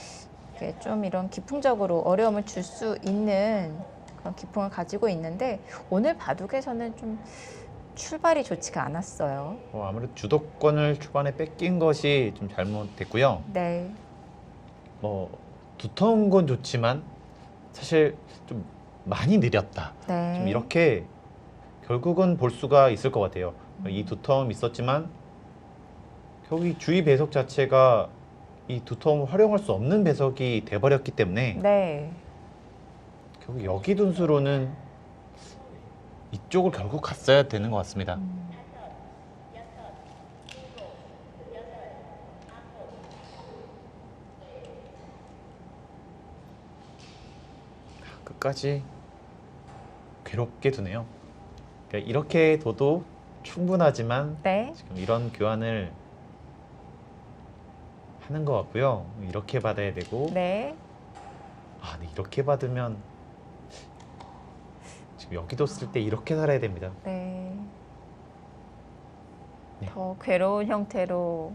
좀 이런 기풍적으로 어려움을 줄 수 있는 그런 기풍을 가지고 있는데 오늘 바둑에서는 좀 출발이 좋지가 않았어요. 아무래도 주도권을 초반에 뺏긴 것이 좀 잘못됐고요. 네. 두터운 건 좋지만 사실 좀 많이 느렸다. 네. 좀 이렇게 결국은 볼 수가 있을 것 같아요. 이 두터움이 있었지만 결국 이 주의 배석 자체가 이 두터움을 활용할 수 없는 배석이 돼버렸기 때문에 네. 결국 여기 둔수로는 이쪽을 결국 갔어야 되는 것 같습니다. 끝까지 괴롭게 두네요. 그러니까 이렇게 둬도 충분하지만 네. 지금 이런 교환을 하는 것 같고요. 이렇게 받아야 되고 네. 근데 이렇게 받으면 지금 여기 뒀을 때 이렇게 살아야 됩니다. 네. 네. 더 괴로운 형태로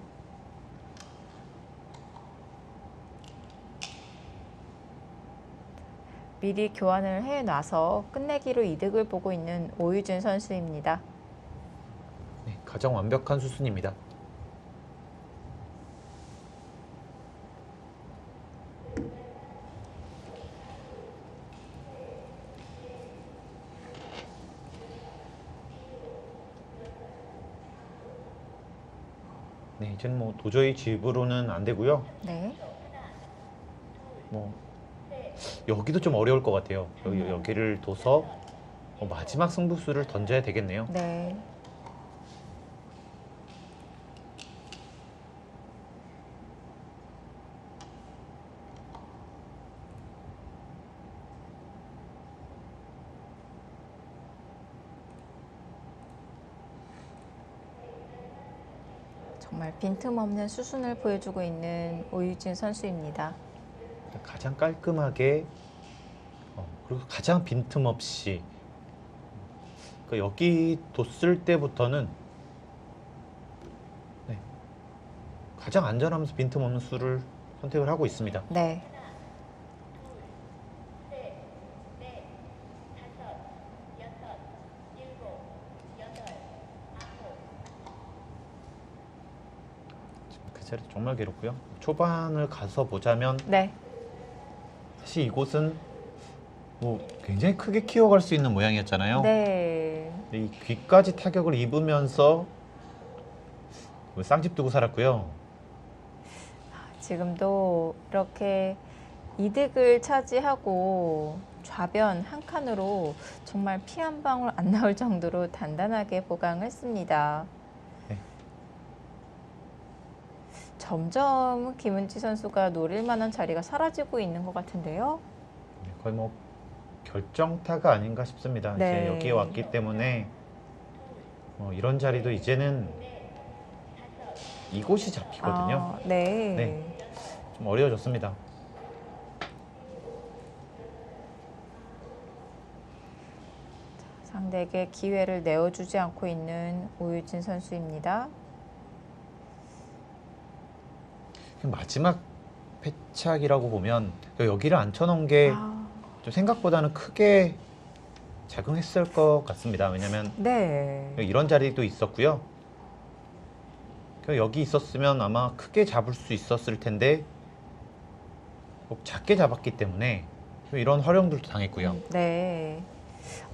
미리 교환을 해놔서 끝내기로 이득을 보고 있는 오유진 선수입니다. 네, 가장 완벽한 수순입니다. 이제는 뭐 도저히 집으로는 안 되고요. 네. 뭐 여기도 좀 어려울 것 같아요. 여기를 둬서 마지막 승부수를 던져야 되겠네요. 네. 정말 빈틈없는 수순을 보여주고 있는 오유진 선수입니다. 가장 깔끔하게 그리고 가장 빈틈없이 여기 뒀을 때부터는 네, 가장 안전하면서 빈틈없는 수를 선택을 하고 있습니다. 네. 그 자리 정말 괴롭고요. 초반을 가서 보자면 네. 사실 이곳은 뭐 굉장히 크게 키워갈 수 있는 모양이었잖아요. 네. 이 귀까지 타격을 입으면서 쌍집 두고 살았고요. 지금도 이렇게 이득을 차지하고 좌변 한 칸으로 정말 피 한 방울 안 나올 정도로 단단하게 보강했습니다. 네. 점점 김은지 선수가 노릴 만한 자리가 사라지고 있는 것 같은데요. 거의 뭐 결정타가 아닌가 싶습니다. 네. 이제 여기에 왔기 때문에 이런 자리도 이제는 이곳이 잡히거든요. 네. 네. 좀 어려워졌습니다. 상대에게 기회를 내어주지 않고 있는 오유진 선수입니다. 마지막 패착이라고 보면 여기를 앉혀놓은 게 좀 생각보다는 크게 작용했을 것 같습니다. 왜냐면 네. 이런 자리도 있었고요. 여기 있었으면 아마 크게 잡을 수 있었을 텐데 꼭 작게 잡았기 때문에 이런 활용들도 당했고요. 네.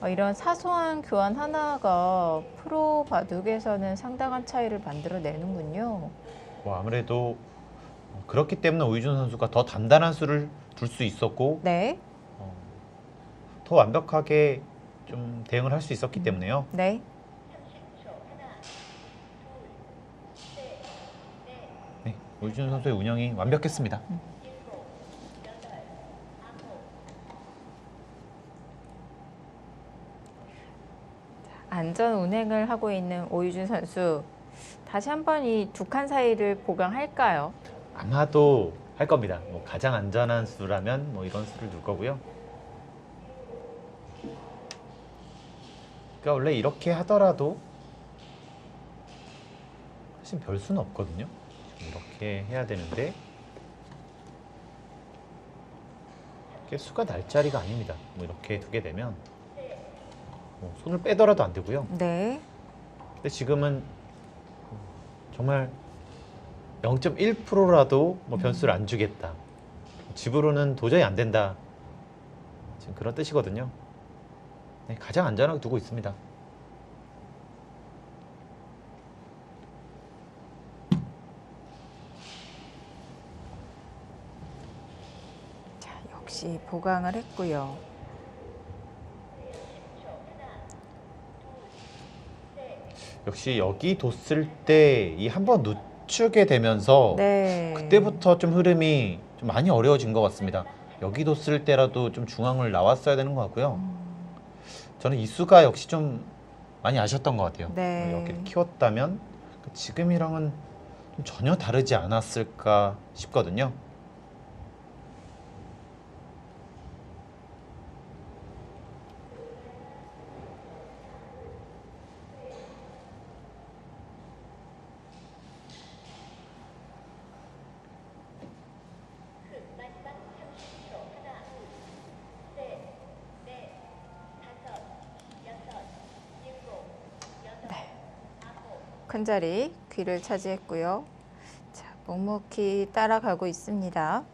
이런 사소한 교환 하나가 프로 바둑에서는 상당한 차이를 만들어내는군요. 뭐 아무래도 그렇기 때문에 오유준 선수가 더 단단한 수를 둘 수 있었고 네. 더 완벽하게 좀 대응을 할 수 있었기 때문에요. 네. 네, 오유준 선수의 운영이 완벽했습니다. 안전 운행을 하고 있는 오유준 선수. 다시 한번 이 두 칸 사이를 보강할까요? 아마도 할 겁니다. 뭐 가장 안전한 수라면 뭐 이런 수를 둘 거고요. 그러니까 원래 이렇게 하더라도 사실 별 수는 없거든요. 이렇게 해야 되는데 이게 수가 날 자리가 아닙니다. 뭐 이렇게 두게 되면 뭐 손을 빼더라도 안 되고요. 네. 근데 지금은 정말 0.1%라도 뭐 변수를 안 주겠다. 집으로는 도저히 안 된다. 지금 그런 뜻이거든요. 네, 가장 안전하게 두고 있습니다. 자, 역시 보강을 했고요. 역시 여기 뒀을 때 이 한 번 늦추게 되면서 네. 그때부터 좀 흐름이 좀 많이 어려워진 것 같습니다. 여기 뒀을 때라도 좀 중앙을 나왔어야 되는 것 같고요. 저는 이 수가 역시 좀 많이 아쉬웠던 것 같아요. 네. 여기를 키웠다면 지금이랑은 좀 전혀 다르지 않았을까 싶거든요. 큰 자리 귀를 차지했고요. 자, 묵묵히 따라가고 있습니다.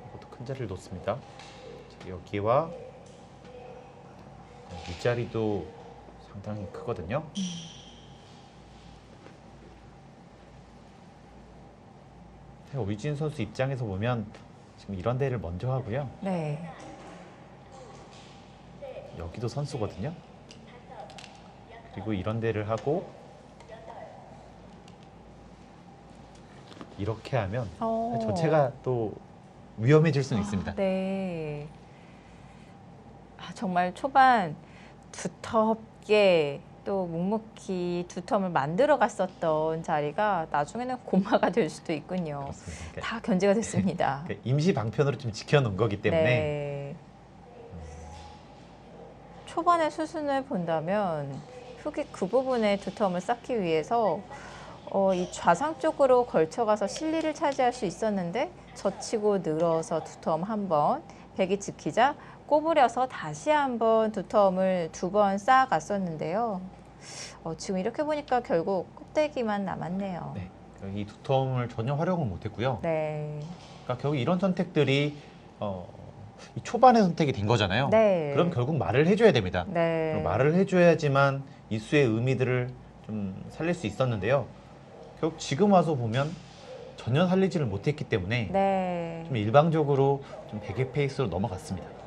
이것도 큰 자리를 놓습니다. 자, 여기와 윗자리도 상당히 크거든요. 오이진 선수 입장에서 보면 지금 이런 데를 먼저 하고요. 네. 여기도 선수거든요. 그리고 이런 데를 하고 이렇게 하면 전체가 또 위험해질 수는 있습니다. 네. 정말 초반 두텁게 또 묵묵히 두 텀을 만들어 갔었던 자리가 나중에는 고마가 될 수도 있군요. 그렇습니다. 그러니까 다 견제가 됐습니다. 임시 방편으로 좀 지켜놓은 거기 때문에 네. 초반의 수순을 본다면 흑이 그 부분에 두 텀을 쌓기 위해서 이 좌상 쪽으로 걸쳐가서 실리를 차지할 수 있었는데 젖히고 늘어서 두 텀 한 번, 백이 지키자 꼬부려서 다시 한번 두 텀을 두 번 쌓아갔었는데요. 지금 이렇게 보니까 결국 껍데기만 남았네요. 네, 이 두 텀을 전혀 활용을 못했고요. 네. 그러니까 결국 이런 선택들이 이 초반에 선택이 된 거잖아요. 네. 그럼 결국 말을 해줘야 됩니다. 네. 그럼 말을 해줘야지만 이 수의 의미들을 좀 살릴 수 있었는데요. 결국 지금 와서 보면 전혀 살리지를 못했기 때문에 네. 좀 일방적으로 좀 베개 페이스로 넘어갔습니다.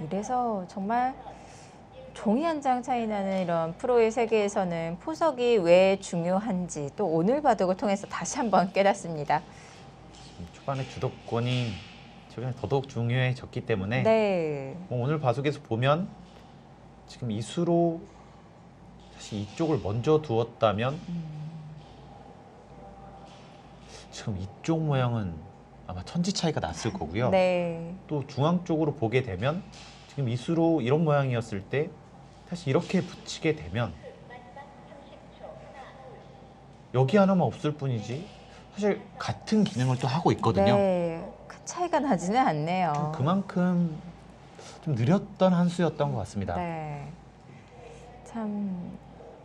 이래서 정말 종이 한 장 차이 나는 이런 프로의 세계에서는 포석이 왜 중요한지 또 오늘 바둑을 통해서 다시 한번 깨닫습니다. 지금 초반에 주도권이 최근에 더더욱 중요해졌기 때문에 네. 오늘 바둑에서 보면 지금 이 수로 사실 이쪽을 먼저 두었다면 지금 이쪽 모양은 아마 천지 차이가 났을 거고요. 네. 또 중앙 쪽으로 보게 되면 지금 이 수로 이런 모양이었을 때 사실 이렇게 붙이게 되면 여기 하나만 없을 뿐이지 사실 같은 기능을 또 하고 있거든요. 네. 큰 차이가 나지는 않네요. 그만큼 좀 느렸던 한 수였던 것 같습니다. 네. 참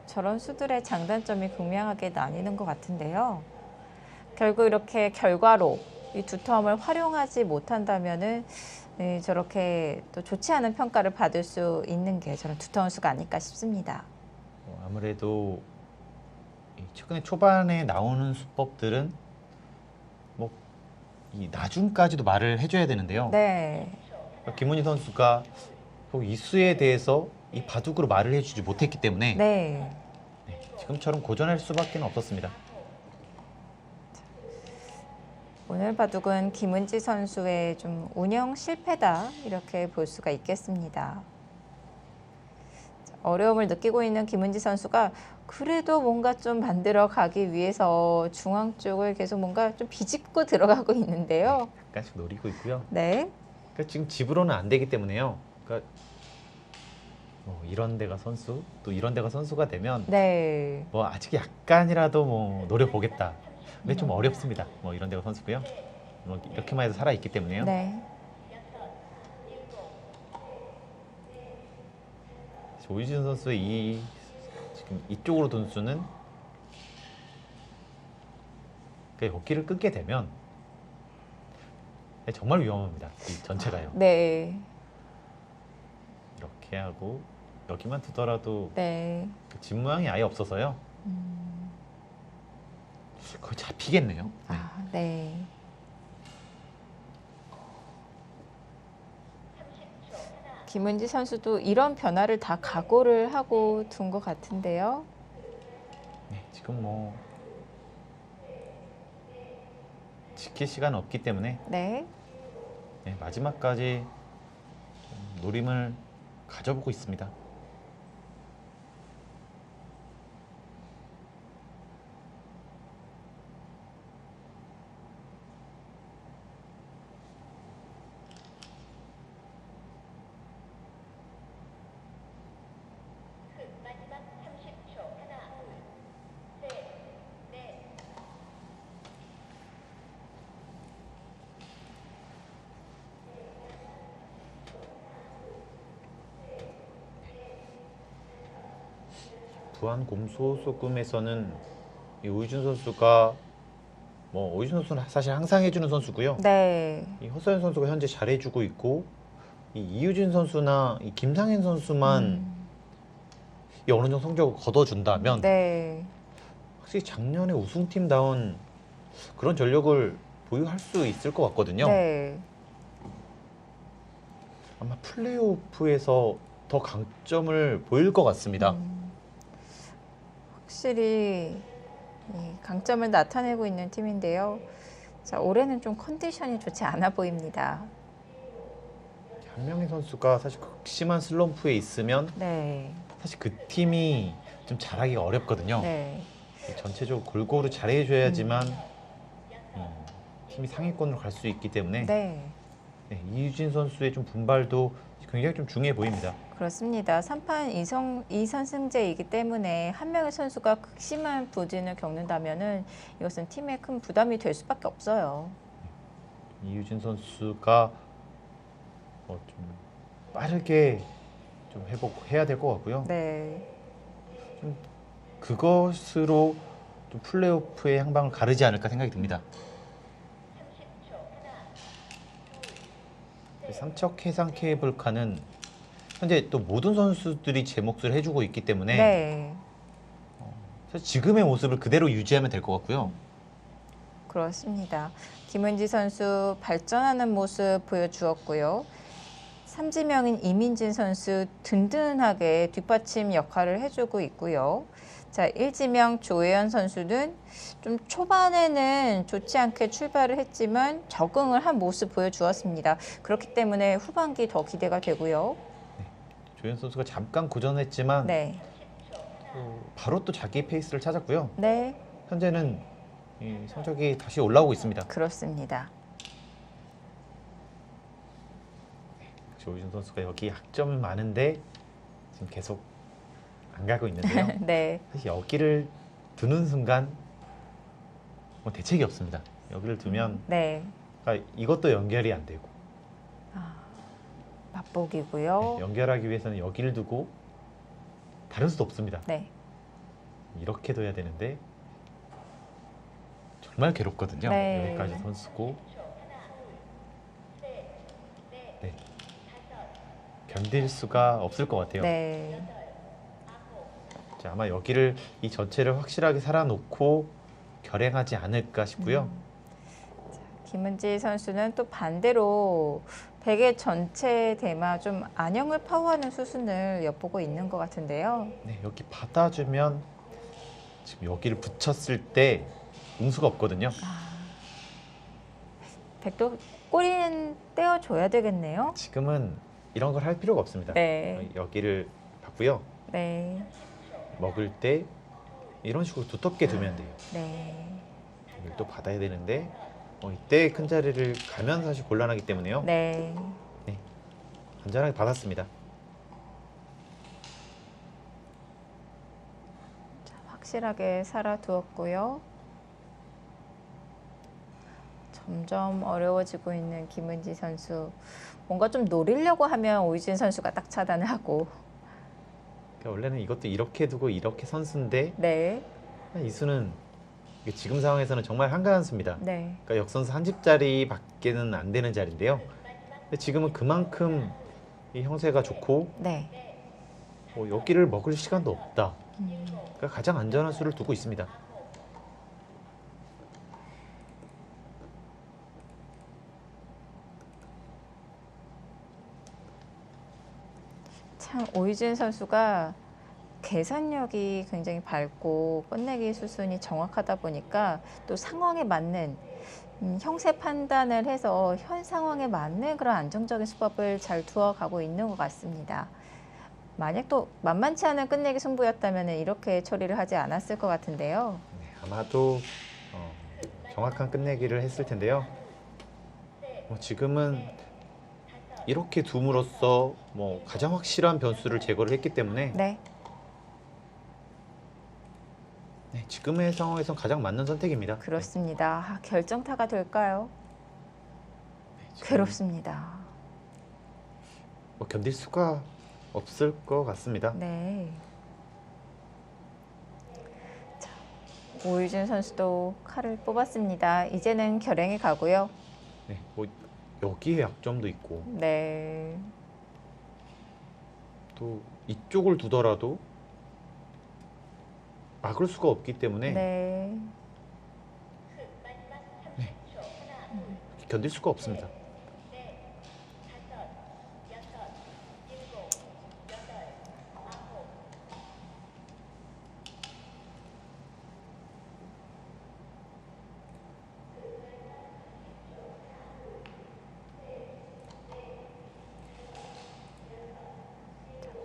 저런 수들의 장단점이 극명하게 나뉘는 것 같은데요. 결국 이렇게 결과로 이 두 텀을 활용하지 못한다면은 저렇게 또 좋지 않은 평가를 받을 수 있는 게 저런 두 텀 수가 아닐까 싶습니다. 아무래도 이 최근에 초반에 나오는 수법들은 뭐 이 나중까지도 말을 해줘야 되는데요. 네. 그러니까 김은희 선수가 이 수에 대해서 이 바둑으로 말을 해주지 못했기 때문에 네. 지금처럼 고전할 수밖에 없었습니다. 오늘 바둑은 김은지 선수의 좀 운영 실패다 이렇게 볼 수가 있겠습니다. 어려움을 느끼고 있는 김은지 선수가 그래도 뭔가 좀 만들어 가기 위해서 중앙 쪽을 계속 뭔가 좀 비집고 들어가고 있는데요. 약간씩 노리고 있고요. 네. 그러니까 지금 집으로는 안 되기 때문에요. 그러니까 뭐 이런 데가 선수, 또 이런 데가 선수가 되면 네. 뭐 아직 약간이라도 뭐 노려보겠다. 근데 좀 어렵습니다. 뭐 이런 데가 선수고요. 뭐 이렇게만 해도 살아 있기 때문에요. 네. 오이진 선수의 이 지금 이쪽으로 둔 수는 여기를 끊게 되면 정말 위험합니다. 이 전체가요. 네. 이렇게 하고 여기만 두더라도 네. 집 모양이 아예 없어서요. 거의 잡히겠네요. 네. 네. 김은지 선수도 이런 변화를 다 각오를 하고 둔 것 같은데요. 네, 지금 뭐 지킬 시간 없기 때문에 네. 네, 마지막까지 노림을 가져보고 있습니다. 부안 곰소소금에서는 이 오이준 선수가 오이준 선수는 사실 항상 해주는 선수고요. 네. 이 허서연 선수가 현재 잘해주고 있고 이 이유진 선수나 이 김상현 선수만 이 어느 정도 성적을 거둬준다면 네. 확실히 작년에 우승팀다운 그런 전력을 보유할 수 있을 것 같거든요. 네. 아마 플레이오프에서 더 강점을 보일 것 같습니다. 확실히 이 강점을 나타내고 있는 팀인데요. 자, 올해는 좀 컨디션이 좋지 않아 보입니다. 한명희 선수가 사실 극심한 슬럼프에 있으면 네. 사실 그 팀이 좀 잘하기가 어렵거든요. 네. 전체적으로 골고루 잘해줘야지만 팀이 상위권으로 갈 수 있기 때문에 네. 네, 이유진 선수의 좀 분발도 굉장히 좀 중요해 보입니다. 그렇습니다. 3판 2선승제이기 때문에 한 명의 선수가 극심한 부진을 겪는다면은 이것은 팀에 큰 부담이 될 수밖에 없어요. 이유진 선수가 좀 빠르게 좀 회복해야 될 것 같고요. 네. 그것으로 좀 플레이오프의 향방을 가르지 않을까 생각이 듭니다. 삼척 해상 케이블카는 현재 또 모든 선수들이 제 몫을 해주고 있기 때문에 네. 사실 지금의 모습을 그대로 유지하면 될 것 같고요. 그렇습니다. 김은지 선수 발전하는 모습 보여주었고요. 삼지명인 이민진 선수 든든하게 뒷받침 역할을 해주고 있고요. 자, 일지명 조혜연 선수는 좀 초반에는 좋지 않게 출발을 했지만 적응을 한 모습 보여주었습니다. 그렇기 때문에 후반기 더 기대가 되고요. 조현 선수가 잠깐 고전했지만 네. 바로 또 자기 페이스를 찾았고요. 네, 현재는 이 성적이 다시 올라오고 있습니다. 그렇습니다. 조윤 선수가 여기 약점이 많은데 지금 계속 안 가고 있는데요. 네, 사실 여기를 두는 순간 뭐 대책이 없습니다. 여기를 두면 네. 이것도 연결이 안 되고 맛보기고요. 연결하기 위해서는 여기를 두고 다를 수도 없습니다. 네, 이렇게 둬야 되는데 정말 괴롭거든요. 네. 여기까지 선수고 네. 견딜 수가 없을 것 같아요. 네. 자, 아마 여기를 이 전체를 확실하게 살아놓고 결행하지 않을까 싶고요. 김은지 선수는 또 반대로 베개 전체 대마 좀 안형을 파워하는 수순을 엿보고 있는 것 같은데요. 네, 여기 받아주면 지금 여기를 붙였을 때 응수가 없거든요. 백도 꼬리는 떼어줘야 되겠네요. 지금은 이런 걸 할 필요가 없습니다. 네, 여기를 받고요. 네, 먹을 때 이런 식으로 두텁게 두면 돼요. 네, 여기를 또 받아야 되는데 이때 큰 자리를 가면 사실 곤란하기 때문에요. 네. 안전하게 받았습니다. 확실하게 살아두었고요. 점점 어려워지고 있는 김은지 선수. 뭔가 좀 노리려고 하면 오유진 선수가 딱 차단을 하고. 그러니까 원래는 이것도 이렇게 두고 이렇게 선수인데 네, 이수는 이게 지금 상황에서는 정말 한가한 수입니다. 네, 그러니까 역선수 한 집자리밖에는 안 되는 자리인데요. 근데 지금은 그만큼 이 형세가 좋고 네. 여기를 먹을 시간도 없다. 그러니까 가장 안전한 수를 두고 있습니다. 참 오유진 선수가 계산력이 굉장히 밝고 끝내기 수순이 정확하다 보니까 또 상황에 맞는 형세 판단을 해서 현 상황에 맞는 그런 안정적인 수법을 잘 두어가고 있는 것 같습니다. 만약 또 만만치 않은 끝내기 승부였다면 이렇게 처리를 하지 않았을 것 같은데요. 네, 아마도 정확한 끝내기를 했을 텐데요. 지금은 이렇게 둠으로써 가장 확실한 변수를 제거를 했기 때문에 네, 네, 지금의 상황에선 가장 맞는 선택입니다. 그렇습니다. 결정타가 될까요? 네, 지금 괴롭습니다. 견딜 수가 없을 것 같습니다. 네. 자, 오유진 선수도 칼을 뽑았습니다. 이제는 결행에 가고요. 네, 여기에 약점도 있고 네. 또 이쪽을 두더라도 막을 수가 없기 때문에 네. 견딜 수가 없습니다.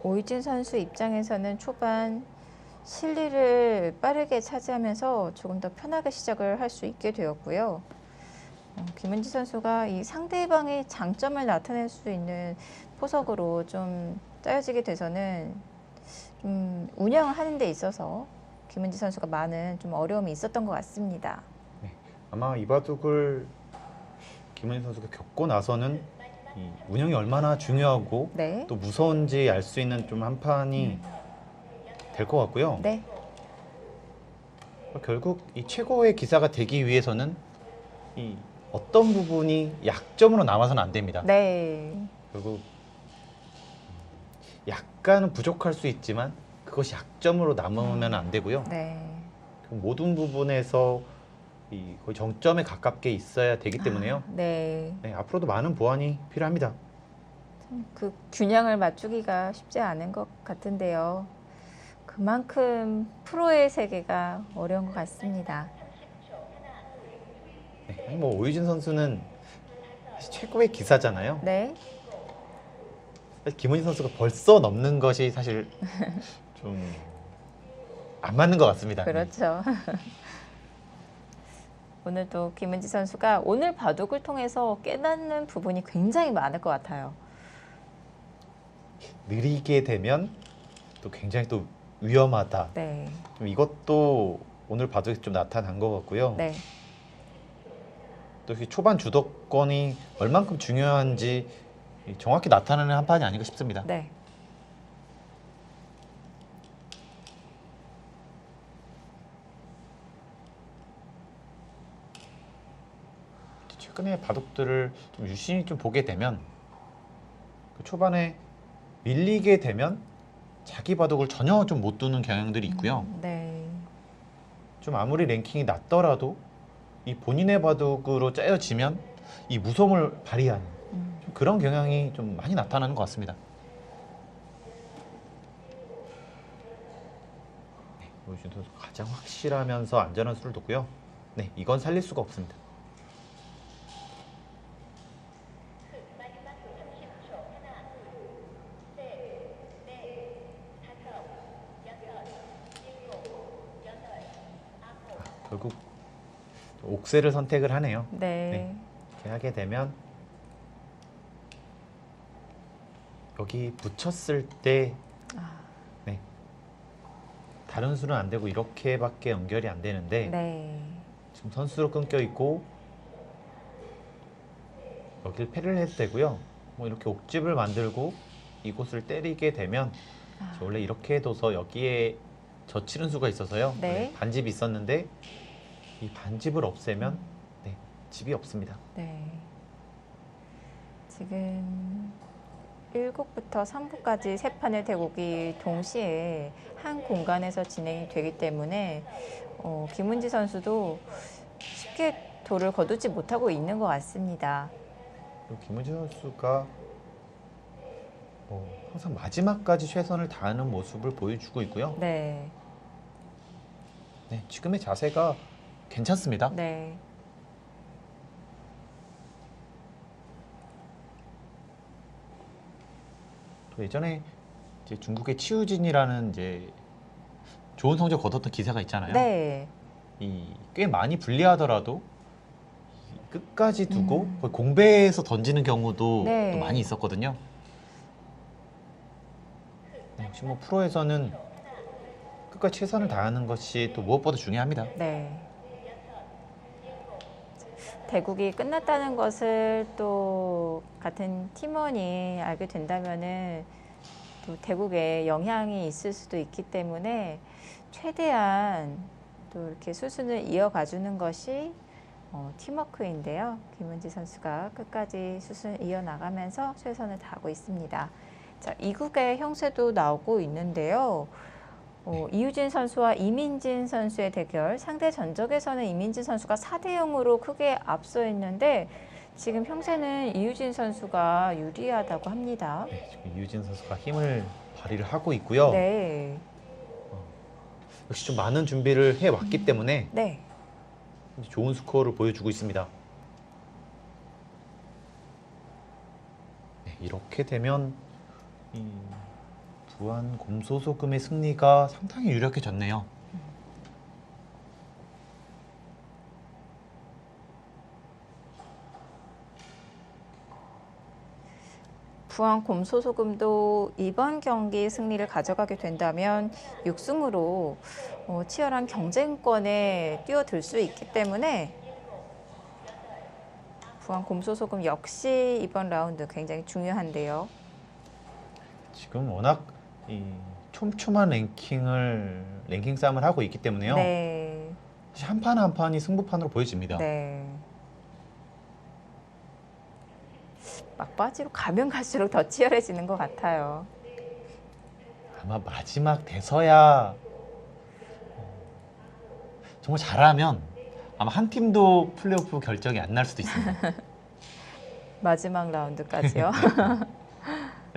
오이진 선수 입장에서는 초반 실리를 빠르게 차지하면서 조금 더 편하게 시작을 할 수 있게 되었고요. 김은지 선수가 이 상대방의 장점을 나타낼 수 있는 포석으로 좀 짜여지게 돼서는 좀 운영을 하는 데 있어서 김은지 선수가 많은 좀 어려움이 있었던 것 같습니다. 아마 이 바둑을 김은희 선수가 겪고 나서는 이 운영이 얼마나 중요하고 네. 또 무서운지 알 수 있는 좀 한 판이 될 것 같고요. 네. 결국 이 최고의 기사가 되기 위해서는 이 어떤 부분이 약점으로 남아서는 안 됩니다. 네. 결국 약간은 부족할 수 있지만 그것이 약점으로 남으면 안 되고요. 네. 모든 부분에서 이 거의 정점에 가깝게 있어야 되기 때문에요. 네. 네, 앞으로도 많은 보완이 필요합니다. 그 균형을 맞추기가 쉽지 않은 것 같은데요. 그만큼 프로의 세계가 어려운 것 같습니다. 네, 뭐 오유진 선수는 사실 최고의 기사잖아요. 네. 사실 김은희 선수가 벌써 넘는 것이 사실 좀 안 맞는 것 같습니다. 그렇죠. 오늘도 김은지 선수가 오늘 바둑을 통해서 깨닫는 부분이 굉장히 많을 것 같아요. 느리게 되면 또 굉장히 또 위험하다. 네. 좀 이것도 오늘 바둑에서 좀 나타난 것 같고요. 네. 또 이 초반 주도권이 얼만큼 중요한지 정확히 나타나는 한 판이 아닌가 싶습니다. 네. 최근에 바둑들을 좀 유심히 좀 보게 되면 그 초반에 밀리게 되면 자기 바둑을 전혀 좀 못 두는 경향들이 있고요. 네. 좀 아무리 랭킹이 낮더라도 이 본인의 바둑으로 짜여지면 이 무서움을 발휘하는 좀 그런 경향이 좀 많이 나타나는 것 같습니다. 네, 오유진 선수 가장 확실하면서 안전한 수를 뒀고요. 네, 이건 살릴 수가 없습니다. 결국 옥새를 선택을 하네요. 네. 이렇게 하게 되면 여기 붙였을 때 아, 네, 다른 수는 안 되고 이렇게밖에 연결이 안 되는데 네. 지금 선수로 끊겨 있고 여기를 패를 해도 되고요. 뭐 이렇게 옥집을 만들고 이곳을 때리게 되면 아. 원래 이렇게 해둬서 여기에 젖히는 수가 있어서요. 네. 반집이 있었는데 이 반집을 없애면 네, 집이 없습니다. 네. 지금 1국부터 3국까지 세 판의 대국이 동시에 한 공간에서 진행이 되기 때문에 김은지 선수도 쉽게 도를 거두지 못하고 있는 것 같습니다. 그리고 김은지 선수가 항상 마지막까지 최선을 다하는 모습을 보여주고 있고요. 네. 네, 지금의 자세가 괜찮습니다. 네. 또 예전에 이제 중국의 치우진이라는 이제 좋은 성적 거뒀던 기사가 있잖아요. 네. 꽤 많이 불리하더라도 끝까지 두고 거의 공배에서 던지는 경우도 네. 또 많이 있었거든요. 네, 역시 뭐 프로에서는 끝까지 최선을 다하는 것이 또 무엇보다 중요합니다. 네. 대국이 끝났다는 것을 또 같은 팀원이 알게 된다면은 또 대국에 영향이 있을 수도 있기 때문에 최대한 또 이렇게 수순을 이어가주는 것이 팀워크인데요. 김은지 선수가 끝까지 수순을 이어나가면서 최선을 다하고 있습니다. 자, 2국의 형세도 나오고 있는데요. 이유진 선수와 이민진 선수의 대결. 상대 전적에서는 이민진 선수가 4대 0으로 크게 앞서 있는데 지금 형세는 이유진 선수가 유리하다고 합니다. 네, 지금 이유진 선수가 힘을 발휘를 하고 있고요. 네. 역시 좀 많은 준비를 해왔기 때문에 네. 좋은 스코어를 보여주고 있습니다. 네, 이렇게 되면 이 부안 곰소소금의 승리가 상당히 유력해졌네요. 부안 곰소소금도 이번 경기 승리를 가져가게 된다면 6승으로 치열한 경쟁권에 뛰어들 수 있기 때문에 부안 곰소소금 역시 이번 라운드 굉장히 중요한데요. 지금 워낙 이 촘촘한 랭킹 싸움을 하고 있기 때문에요. 네. 사실 한 판 한 판이 승부판으로 보여집니다. 네. 막바지로 가면 갈수록 더 치열해지는 것 같아요. 아마 마지막 돼서야 정말 잘하면 아마 한 팀도 플레이오프 결정이 안 날 수도 있습니다. 마지막 라운드까지요.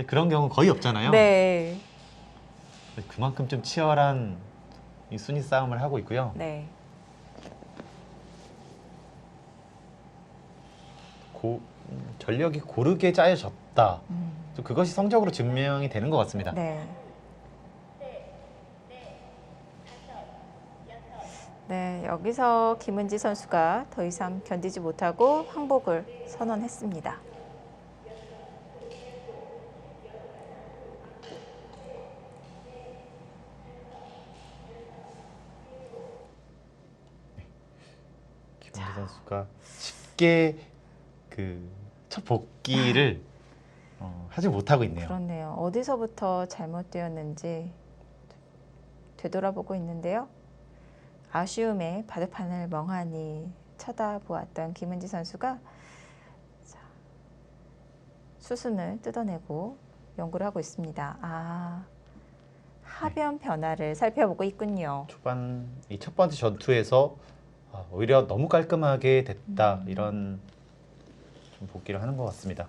그런 경우 거의 없잖아요. 네. 그만큼 좀 치열한 이 순위 싸움을 하고 있고요. 네. 전력이 고르게 짜여졌다. 또 그것이 성적으로 증명이 되는 것 같습니다. 네. 네, 여기서 김은지 선수가 더 이상 견디지 못하고 항복을 선언했습니다. 김은지 선수가 쉽게 그 첫 복귀를 하지 못하고 있네요. 그렇네요. 어디서부터 잘못되었는지 되돌아보고 있는데요. 아쉬움에 바둑판을 멍하니 쳐다보았던 김은지 선수가 수순을 뜯어내고 연구를 하고 있습니다. 하변 변화를 살펴보고 있군요. 초반 이 첫 번째 전투에서 오히려 너무 깔끔하게 됐다 이런 좀 복귀를 하는 것 같습니다.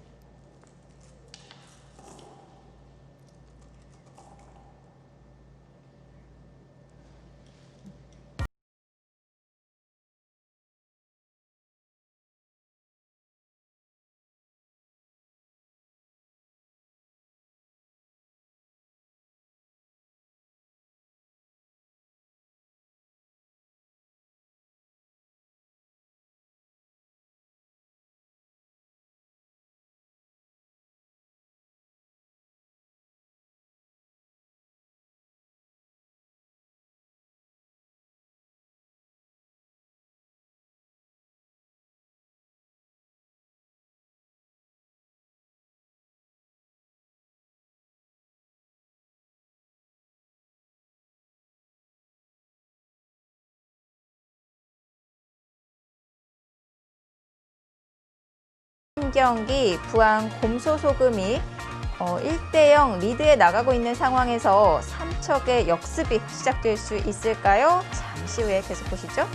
경기 부안 곰소소금이 1대0 리드에 나가고 있는 상황에서 삼척의 역습이 시작될 수 있을까요? 잠시 후에 계속 보시죠.